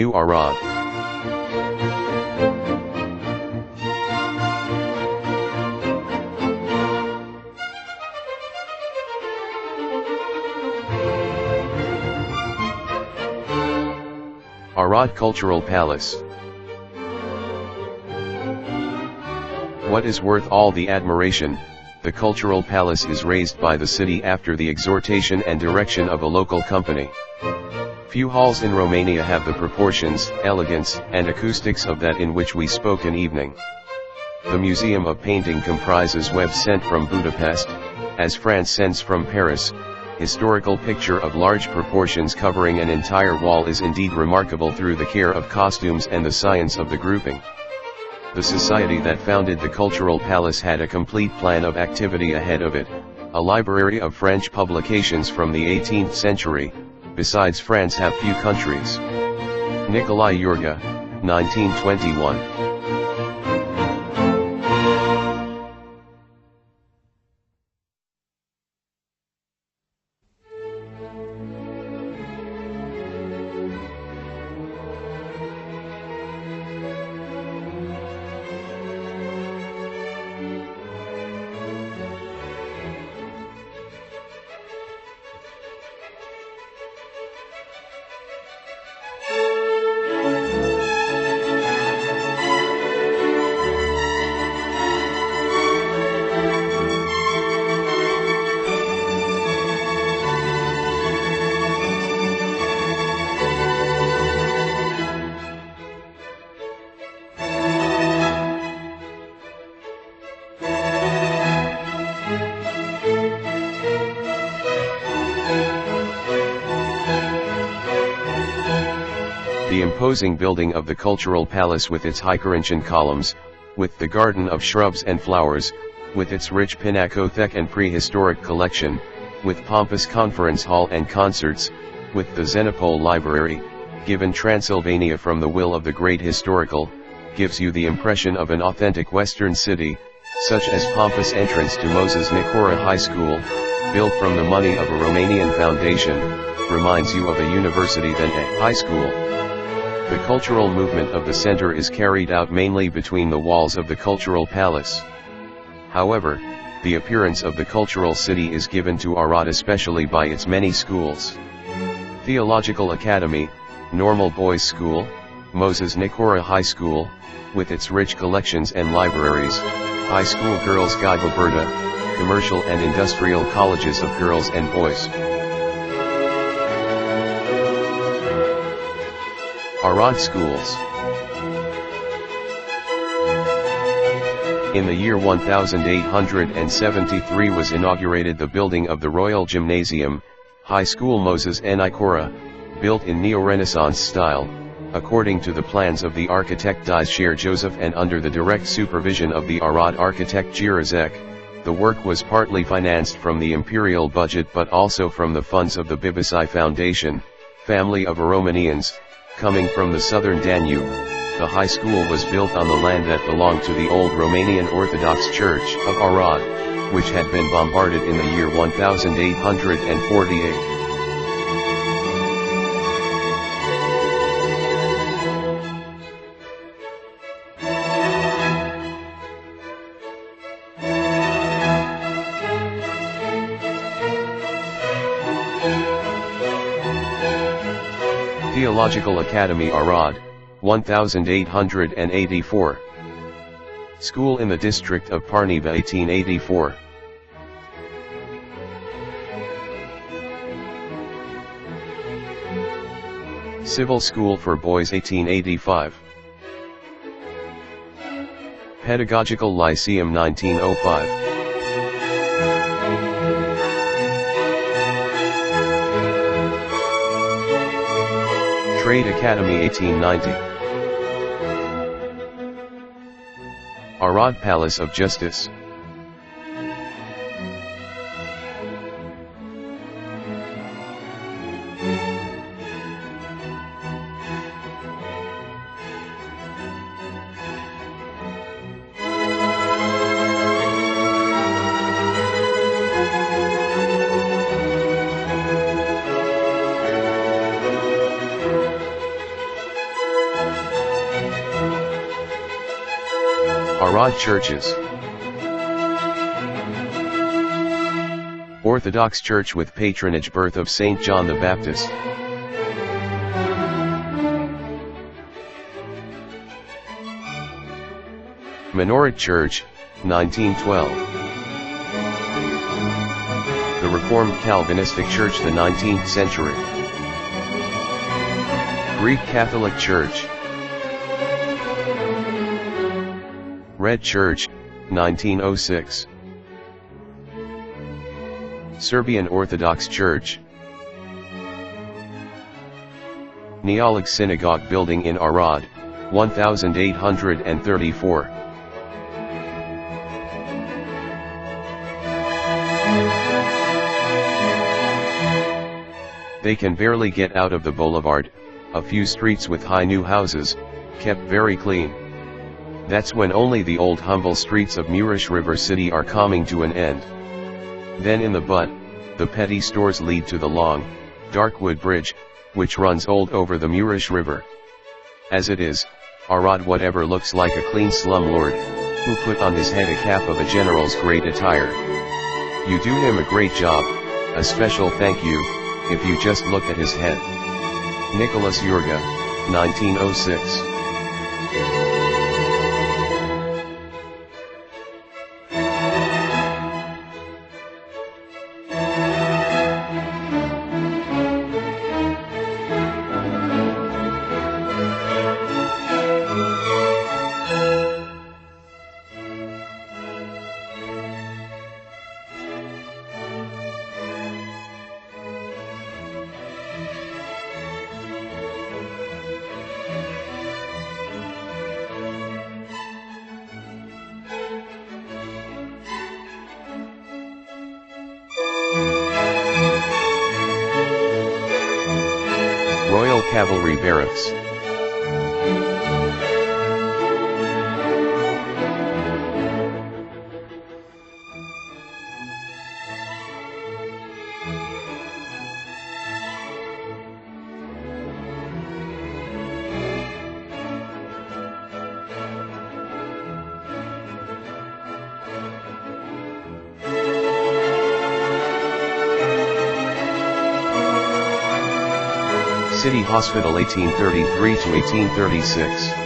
New Arad. Arad Cultural Palace. What is worth all the admiration, the Cultural Palace is raised by the city after the exhortation and direction of a local company. Few halls in Romania have the proportions, elegance, and acoustics of that in which we spoke an evening. The Museum of Painting comprises webs sent from Budapest, as France sends from Paris. Historical picture of large proportions covering an entire wall is indeed remarkable through the care of costumes and the science of the grouping. The society that founded the Cultural Palace had a complete plan of activity ahead of it, a library of French publications from the 18th century, besides France have few countries. Nikolai Yurga, 1921. The imposing building of the Cultural Palace with its high Corinthian columns, with the garden of shrubs and flowers, with its rich pinacothek and prehistoric collection, with pompous conference hall and concerts, with the Xenopole Library, given Transylvania from the will of the great historical, gives you the impression of an authentic Western city, such as pompous entrance to Moses Nicora High School, built from the money of a Romanian foundation, reminds you of a university than a high school. The cultural movement of the center is carried out mainly between the walls of the Cultural Palace. However, the appearance of the cultural city is given to Arad especially by its many schools. Theological Academy, Normal Boys School, Moses Nicora High School, with its rich collections and libraries, High School Girls Gaigoberta, commercial and industrial colleges of girls and boys. Arad Schools. In the year 1873 was inaugurated the building of the Royal Gymnasium, High School Moses Nicora, built in Neo-Renaissance style, according to the plans of the architect Dizsher Joseph and under the direct supervision of the Arad architect Girazek. The work was partly financed from the imperial budget but also from the funds of the Bibisai Foundation, family of Romanians, coming from the southern Danube. The high school was built on the land that belonged to the old Romanian Orthodox Church of Arad, which had been bombarded in the year 1848. Theological Academy Arad, 1884. School in the district of Parniva 1884. Civil School for Boys 1885. Pedagogical Lyceum 1905. Trade Academy 1890. Arad Palace of Justice. Arad churches. Orthodox Church with patronage Birth of St. John the Baptist. Mennonite Church, 1912. The Reformed Calvinistic Church, the 19th century. Greek Catholic Church. Red Church, 1906. Serbian Orthodox Church. Neolithic Synagogue building in Arad, 1834. They can barely get out of the boulevard, a few streets with high new houses, kept very clean. That's when only the old humble streets of Murish River City are coming to an end. Then in the butt, the petty stores lead to the long, dark wood bridge, which runs old over the Murish River. As it is, Arad whatever looks like a clean slumlord, who put on his head a cap of a general's great attire. You do him a great job, a special thank you, if you just look at his head. Nicholas Yurga, 1906. Royal Cavalry Barracks. City Hospital 1833 to 1836.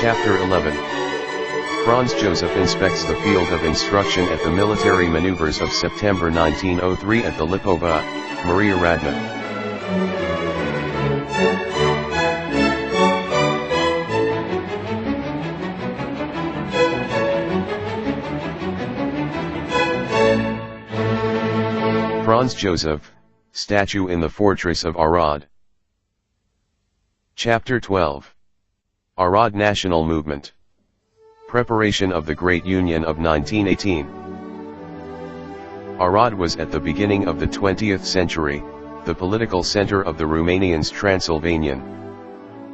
Chapter 11. Franz Joseph inspects the field of instruction at the military maneuvers of September 1903 at the Lipova, Marii Uniri. Franz Joseph, statue in the fortress of Arad. Chapter 12. Arad National Movement. Preparation of the Great Union of 1918. Arad was at the beginning of the 20th century, the political center of the Romanians Transylvanian.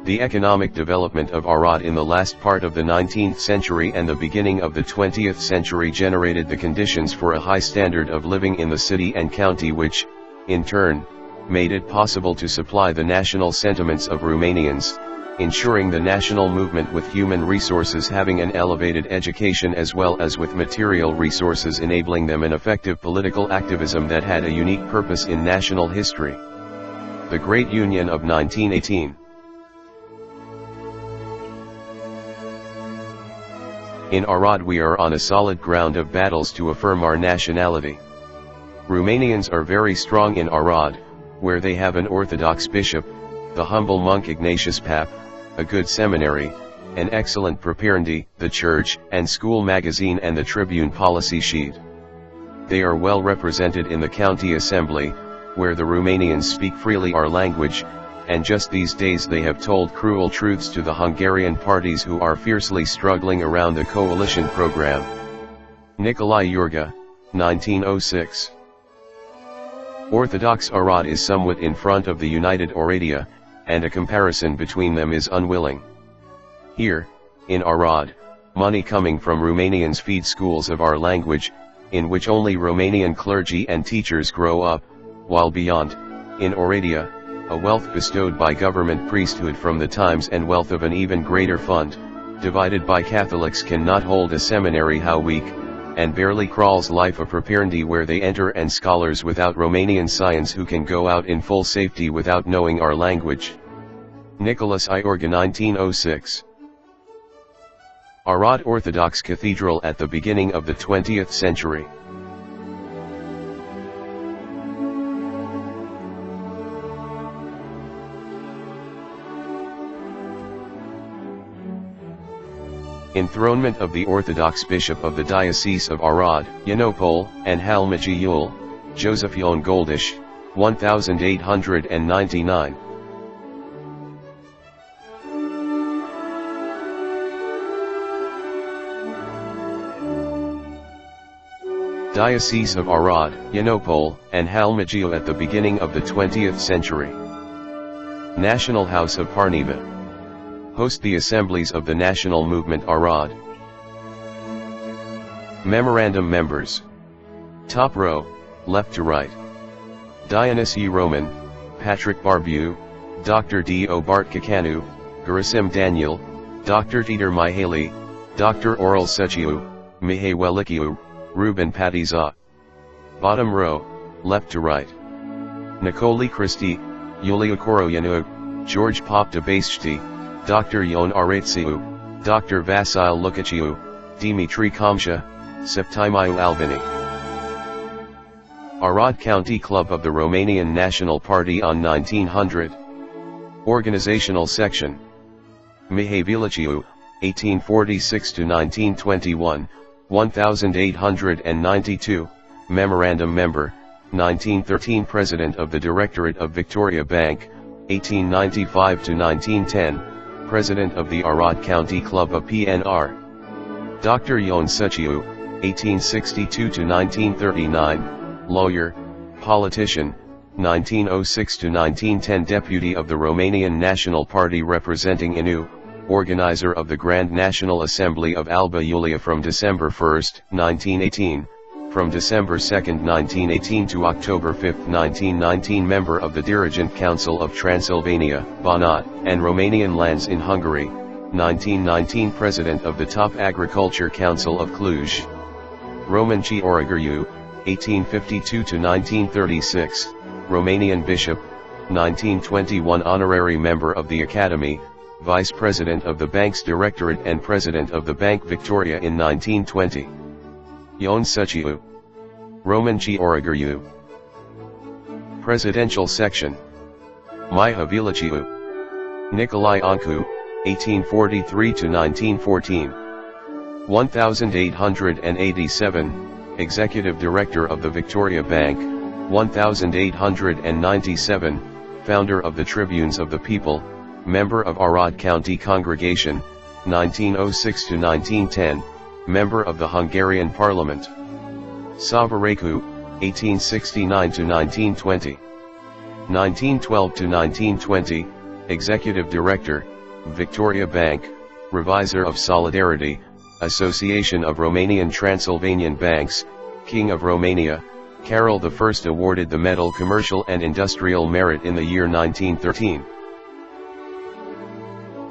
The economic development of Arad in the last part of the 19th century and the beginning of the 20th century generated the conditions for a high standard of living in the city and county which, in turn, made it possible to supply the national sentiments of Romanians, ensuring the national movement with human resources having an elevated education as well as with material resources enabling them an effective political activism that had a unique purpose in national history. The Great Union of 1918. In Arad we are on a solid ground of battles to affirm our nationality. Romanians are very strong in Arad, where they have an Orthodox bishop, the humble monk Ignatius Pap, a good seminary, an excellent preparandi, the church and school magazine and the Tribune policy sheet. They are well represented in the county assembly, where the Romanians speak freely our language, and just these days they have told cruel truths to the Hungarian parties who are fiercely struggling around the coalition program. Nicolae Iurga, 1906. Orthodox Arad is somewhat in front of the United Oradea, and a comparison between them is unwilling. Here, in Arad, money coming from Romanians feed schools of our language, in which only Romanian clergy and teachers grow up, while beyond, in Oradea, a wealth bestowed by government priesthood from the times and wealth of an even greater fund, divided by Catholics cannot hold a seminary how weak, and barely crawls life a preparndy where they enter and scholars without Romanian science who can go out in full safety without knowing our language. Nicholas Iorga 1906. Arad Orthodox Cathedral at the beginning of the 20th century. Enthronement of the Orthodox Bishop of the Diocese of Arad, Yanopol, and Halmagiul, Joseph Ion Goldish, 1899. Diocese of Arad, Yanopol, and Halmagiul at the beginning of the 20th century. National House of Parniva. Host the assemblies of the national movement Arad. Memorandum members. Top row, left to right. Dionysi Roman, Patrick Barbeau, Dr. D.O. Bart Kakanu, Gerasim Daniel, Dr. Dieter Mihaly, Dr. Oral Suchiu, Mihai Welikiu, Ruben Patiza. Bottom row, left to right. Nicoli Christi, Yulia Koroyanu, George Poptabashti, Dr. Ion Aretsiu, Dr. Vasil Lukaciu, Dimitri Kamsha, Septimiu Albini. Arad County Club of the Romanian National Party on 1900. Organizational section. Mihai Viliciu, 1846–1921, 1892, Memorandum Member, 1913 President of the Directorate of Victoria Bank, 1895–1910, President of the Arad County Club of PNR. Dr. Ion Suchiu, 1862–1939, Lawyer, Politician, 1906–1910 Deputy of the Romanian National Party representing INU, Organizer of the Grand National Assembly of Alba Iulia from December 1, 1918, from December 2, 1918 to October 5, 1919 Member of the Dirigent Council of Transylvania, Banat, and Romanian Lands in Hungary, 1919 President of the Top Agriculture Council of Cluj. Roman Chioraguriu, 1852–1936, Romanian Bishop, 1921 Honorary Member of the Academy, Vice President of the Bank's Directorate and President of the Bank Victoria in 1920. Ion Suchiu. Roman Chioraguriu. Presidential Section. Mihai Viliciu. Nicolae Ancu, 1843–1914. 1887, Executive Director of the Victoria Bank, 1897, Founder of the Tribunes of the People, Member of Arad County Congregation, 1906–1910, Member of the Hungarian Parliament. Savarecu, 1869–1920. 1912–1920, Executive Director, Victoria Bank, Revisor of Solidarity, Association of Romanian Transylvanian Banks, King of Romania, Carol I awarded the Medal Commercial and Industrial Merit in the year 1913.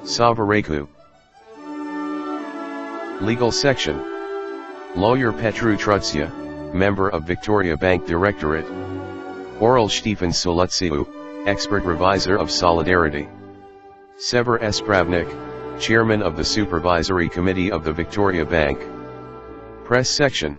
Savarecu. Legal Section. Lawyer Petru Trutsia, Member of Victoria Bank Directorate. Oral Stefan Soluțiu, Expert Revisor of Solidarity. Sever Spravnik, Chairman of the Supervisory Committee of the Victoria Bank. Press Section.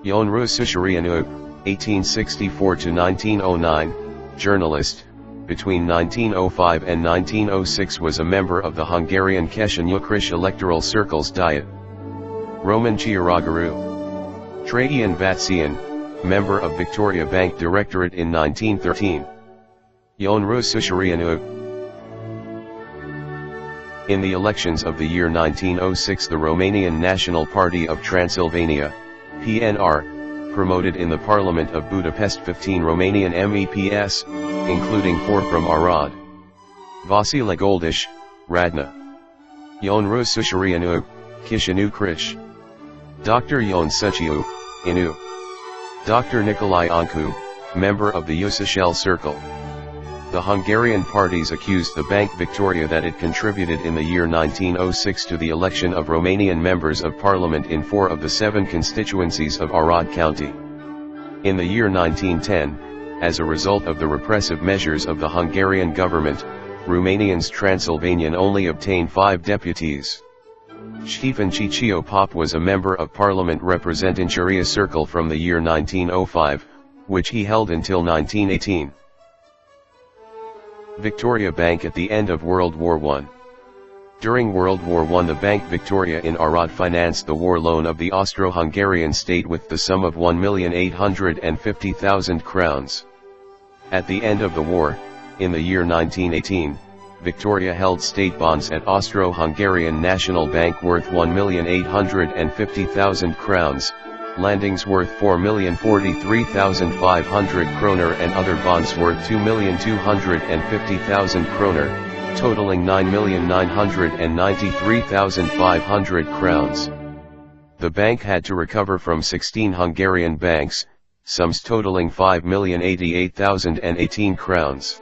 Ion Rususharianu, 1864–1909, Journalist, between 1905 and 1906 was a member of the Hungarian Keszin-Ukris Electoral Circle's Diet. Roman Chioraguru. Traian Vatsian, Member of Victoria Bank Directorate in 1913. Ion Rususharianu. In the elections of the year 1906 the Romanian National Party of Transylvania, PNR, promoted in the Parliament of Budapest 15 Romanian MEPs, including 4 from Arad. Vasile Goldish, Radna. Ion Rususharianu, Chișinău Criș. Dr. Ion Suciu, Inu. Dr. Nicolae Ancu, member of the Usashel Circle. The Hungarian parties accused the Bank Victoria that it contributed in the year 1906 to the election of Romanian members of parliament in 4 of the 7 constituencies of Arad County. In the year 1910, as a result of the repressive measures of the Hungarian government, Romanians Transylvanian only obtained 5 deputies. Ștefan Ciccio Pop was a member of parliament representing Sharia Circle from the year 1905, which he held until 1918. Victoria Bank at the end of World War I. During World War I, the Bank Victoria in Arad financed the war loan of the Austro-Hungarian state with the sum of 1,850,000 crowns. At the end of the war, in the year 1918, Victoria held state bonds at Austro-Hungarian National Bank worth 1,850,000 crowns, landings worth 4,043,500 kroner and other bonds worth 2,250,000 kroner, totaling 9,993,500 crowns. The bank had to recover from 16 Hungarian banks, sums totaling 5,088,018 crowns.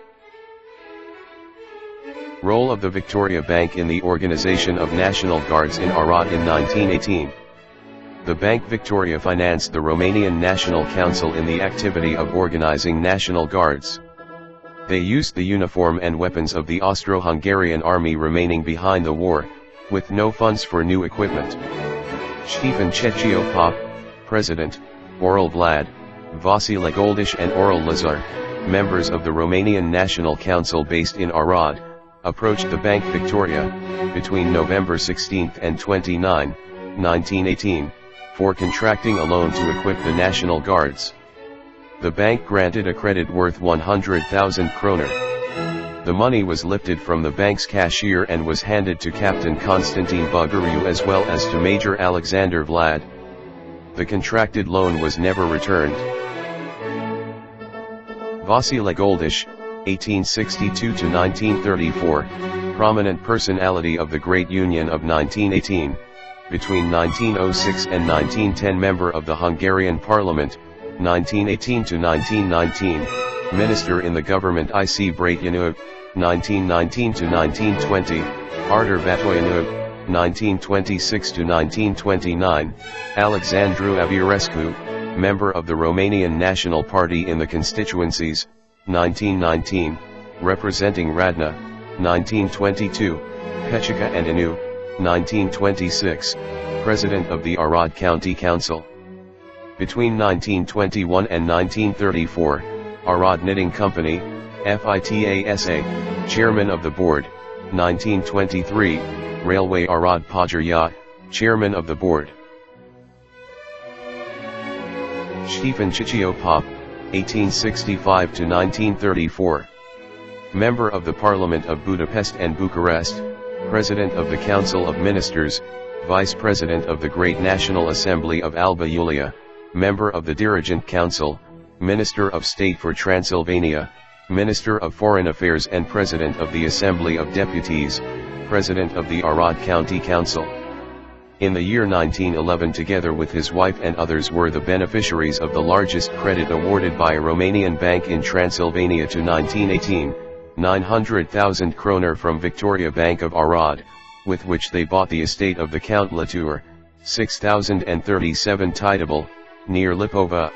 Role of the Victoria Bank in the organization of National Guards in Arad in 1918. The Bank Victoria financed the Romanian National Council in the activity of organizing National Guards. They used the uniform and weapons of the Austro-Hungarian army remaining behind the war, with no funds for new equipment. Ștefan Ciccio Pop, President, Oral Vlad, Vasile Goldish and Oral Lazar, members of the Romanian National Council based in Arad, approached the Bank Victoria, between November 16 and 29, 1918, for contracting a loan to equip the National Guards. The bank granted a credit worth 100,000 kroner. The money was lifted from the bank's cashier and was handed to Captain Constantine Bugariu as well as to Major Alexander Vlad. The contracted loan was never returned. Vasile Goldish, 1862 to 1934, prominent personality of the Great Union of 1918, between 1906 and 1910 member of the Hungarian Parliament, 1918 to 1919, minister in the government IC Brătianu, 1919 to 1920, Ardor Vatoianu, 1926 to 1929, Alexandru Avirescu, member of the Romanian National Party in the constituencies, 1919, representing Radna, 1922, Pecica and Anu, 1926, President of the Arad County Council. Between 1921 and 1934, Arad Knitting Company, FITASA, Chairman of the Board, 1923, Railway Arad Pajarya, Chairman of the Board. Ștefan Ciccio Pop, 1865 to 1934. Member of the Parliament of Budapest and Bucharest, President of the Council of Ministers, Vice President of the Great National Assembly of Alba Iulia, Member of the Dirigent Council, Minister of State for Transylvania, Minister of Foreign Affairs and President of the Assembly of Deputies, President of the Arad County Council. In the year 1911 together with his wife and others were the beneficiaries of the largest credit awarded by a Romanian bank in Transylvania to 1918, 900,000 kroner from Victoria Bank of Arad, with which they bought the estate of the Count Latour, 6037 Tidable, near Lipova.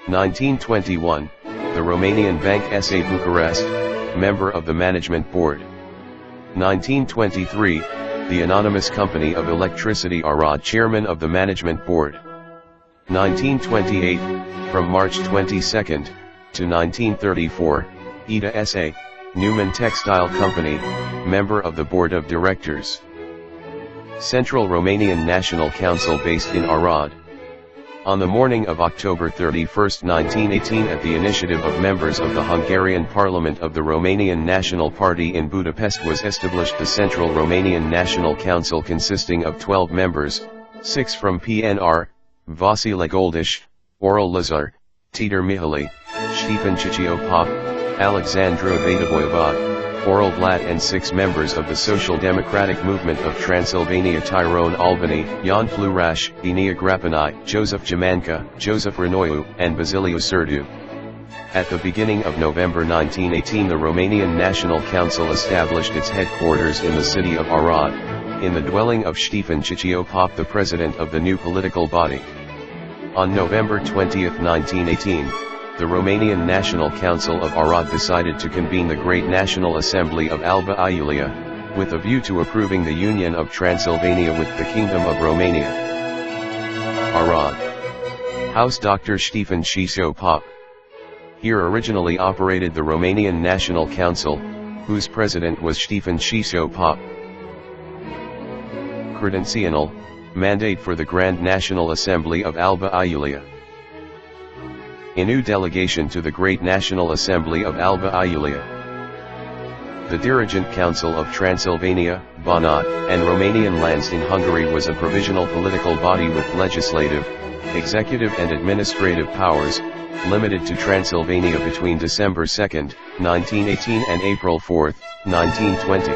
1921, the Romanian Bank SA Bucharest, member of the Management Board. 1923, the Anonymous Company of Electricity Arad Chairman of the Management Board. 1928, from March 22 to 1934, EDA SA, Newman Textile Company, member of the Board of Directors. Central Romanian National Council based in Arad. On the morning of October 31, 1918 at the initiative of members of the Hungarian Parliament of the Romanian National Party in Budapest was established the Central Romanian National Council consisting of 12 members, 6 from PNR, Vasile Goldish, Oral Lazar, Titor Mihaly, Stefan Chichiopop, Alexandru Voivodov, Oral Vlad and 6 members of the Social Democratic Movement of Transylvania Tyrone Albany, Jan Flurash, Enia Grapini, Joseph Jamanka, Joseph Renoiu, and Basilio Serdu. At the beginning of November 1918 the Romanian National Council established its headquarters in the city of Arad, in the dwelling of Stefan Chichiopop, the president of the new political body. On November 20, 1918, the Romanian National Council of Arad decided to convene the Great National Assembly of Alba Iulia, with a view to approving the union of Transylvania with the Kingdom of Romania. Arad. House Dr. Stefan Chichiopop. Here originally operated the Romanian National Council, whose president was Stefan Chichiopop. Credențial, mandate for the Grand National Assembly of Alba Iulia. Inu delegation to the Great National Assembly of Alba Iulia. The Dirigent Council of Transylvania, Banat, and Romanian lands in Hungary was a provisional political body with legislative, executive and administrative powers, limited to Transylvania between December 2, 1918 and April 4, 1920.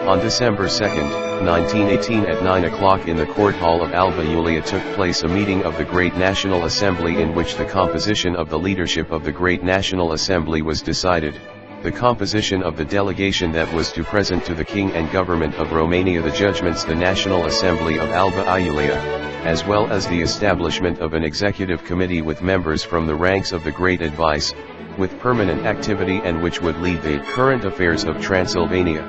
On December 2, 1918 at 9 o'clock in the Court Hall of Alba Iulia took place a meeting of the Great National Assembly in which the composition of the leadership of the Great National Assembly was decided, the composition of the delegation that was to present to the King and Government of Romania the judgments the National Assembly of Alba Iulia, as well as the establishment of an executive committee with members from the ranks of the Great Advice, with permanent activity and which would lead the current affairs of Transylvania.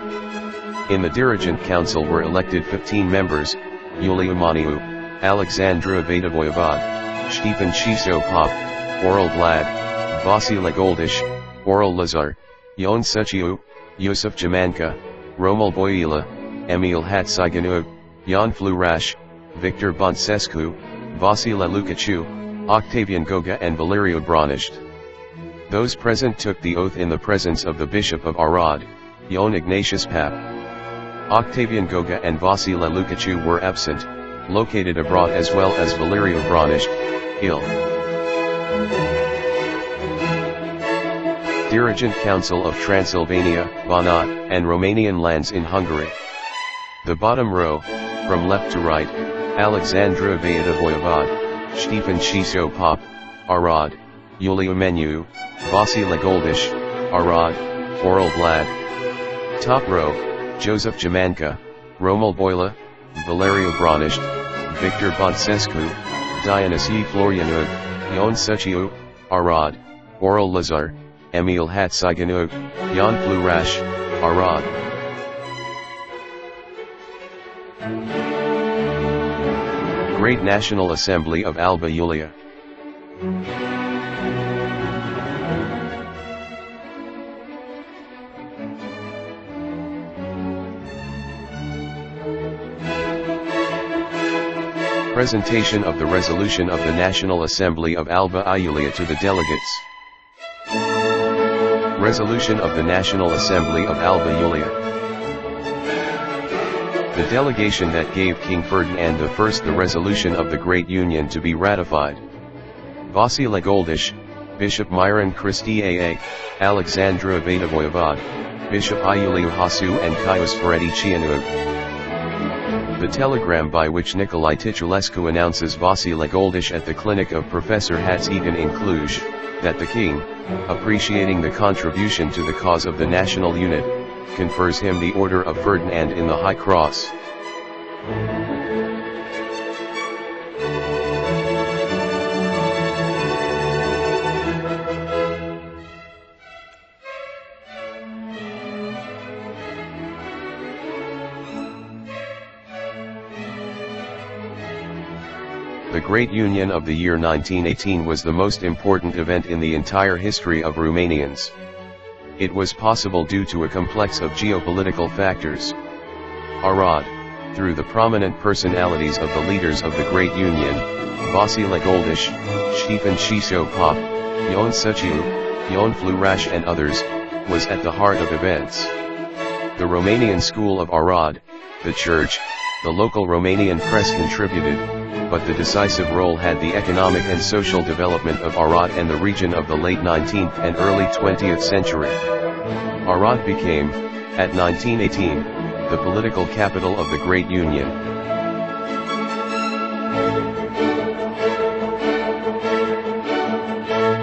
In the Dirigent Council were elected 15 members: Iuliu Maniu, Alexandru Voivodov, Stefan Chichiopop, Oral Vlad, Vasile Goldish, Oral Lazar, Ion Suciu, Iosif Jamanka, Romul Boila, Emil Hatziganug, Jan Flurash, Victor Bănțescu, Vasile Lucaciu, Octavian Goga and Valerio Brănești. Those present took the oath in the presence of the Bishop of Arad, Ion Ignatius Pap. Octavian Goga and Vasile Lucaciu were absent, located abroad, as well as Valerio Brănești, ill. Dirigent Council of Transylvania, Banat, and Romanian lands in Hungary. The bottom row, from left to right: Alexandru Voivodov, Stefan Chichiopop, Arad, Iuliu Maniu, Vasile Goldish, Arad, Oral Vlad. Top row: Joseph Jamanka, Romul Boila, Valerio Brănești, Victor Bănțescu, Dionysie Florianug, Ion Suciu, Arad, Oral Lazar, Emil Hatziganug, Jan Flurash, Arad. Great National Assembly of Alba Iulia. Presentation of the resolution of the National Assembly of Alba Iulia to the delegates. Resolution of the National Assembly of Alba Iulia. The delegation that gave King Ferdinand I the resolution of the Great Union to be ratified. Vasile Goldish, Bishop Miron Christiae, Alexandru Voivodov, Bishop Iuliu Hasu and Caius Ferencianu. The telegram by which Nicolae Ticulescu announces Vasile Goldish at the clinic of Professor Hatzigan in Cluj, that the king, appreciating the contribution to the cause of the national unit, confers him the Order of Ferdinand in the High Cross. The Great Union of the year 1918 was the most important event in the entire history of Romanians. It was possible due to a complex of geopolitical factors. Arad, through the prominent personalities of the leaders of the Great Union, Vasile Goldish, Stefan Chichiopop, Ion Suciu, Ion Flurash and others, was at the heart of events. The Romanian school of Arad, the church, the local Romanian press contributed, but the decisive role had the economic and social development of Arad and the region of the late 19th and early 20th century. Arad became, at 1918, the political capital of the Great Union.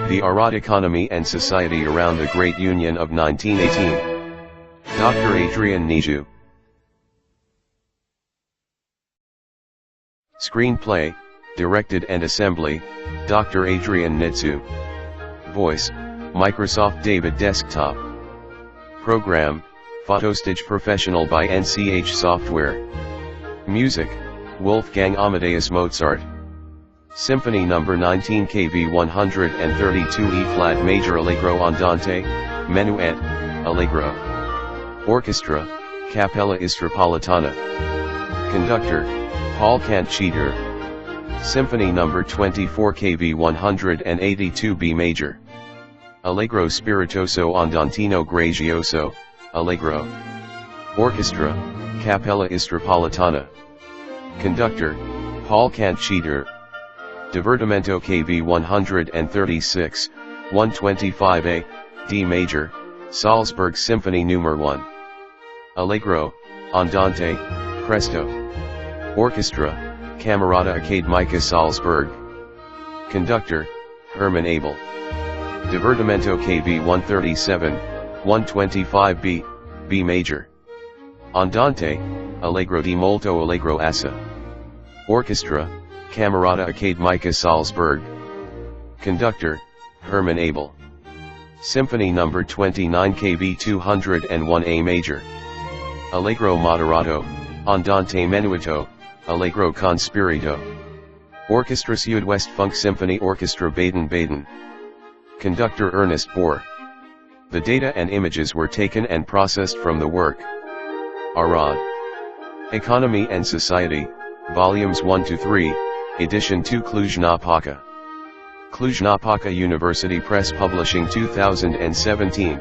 The Arad Economy and Society around the Great Union of 1918. Dr. Adrian Niju. Screenplay, directed and assembly, Dr. Adrian Nitsu. Voice, Microsoft David Desktop. Program, Photostage Professional by NCH Software. Music, Wolfgang Amadeus Mozart. Symphony No. 19 KV 132 E-flat major Allegro Andante, Menuet, Allegro. Orchestra, Cappella Istropolitana. Conductor, Paul Kantcheater. Symphony No. 24 KV 182 B major. Allegro Spiritoso Andantino Grazioso, Allegro. Orchestra, Cappella Istropolitana. Conductor, Paul Kantcheater. Divertimento KV 136, 125A, D major, Salzburg Symphony No. 1. Allegro, Andante, Presto. Orchestra, Camerata Academica Salzburg. Conductor, Hermann Abel. Divertimento KV 137, 125B, B major. Andante, Allegro di molto Allegro assa. Orchestra, Camerata Academica Salzburg. Conductor, Hermann Abel. Symphony No. 29 KV 201A major. Allegro moderato, Andante menuetto, Allegro con spirito. Orchestra Südwestfunk Symphony Orchestra Baden-Baden. Conductor Ernest Bohr. The data and images were taken and processed from the work. Arad. Economy and Society, Volumes 1-3, Edition 2 Cluj-Napoca. Cluj-Napoca University Press Publishing 2017.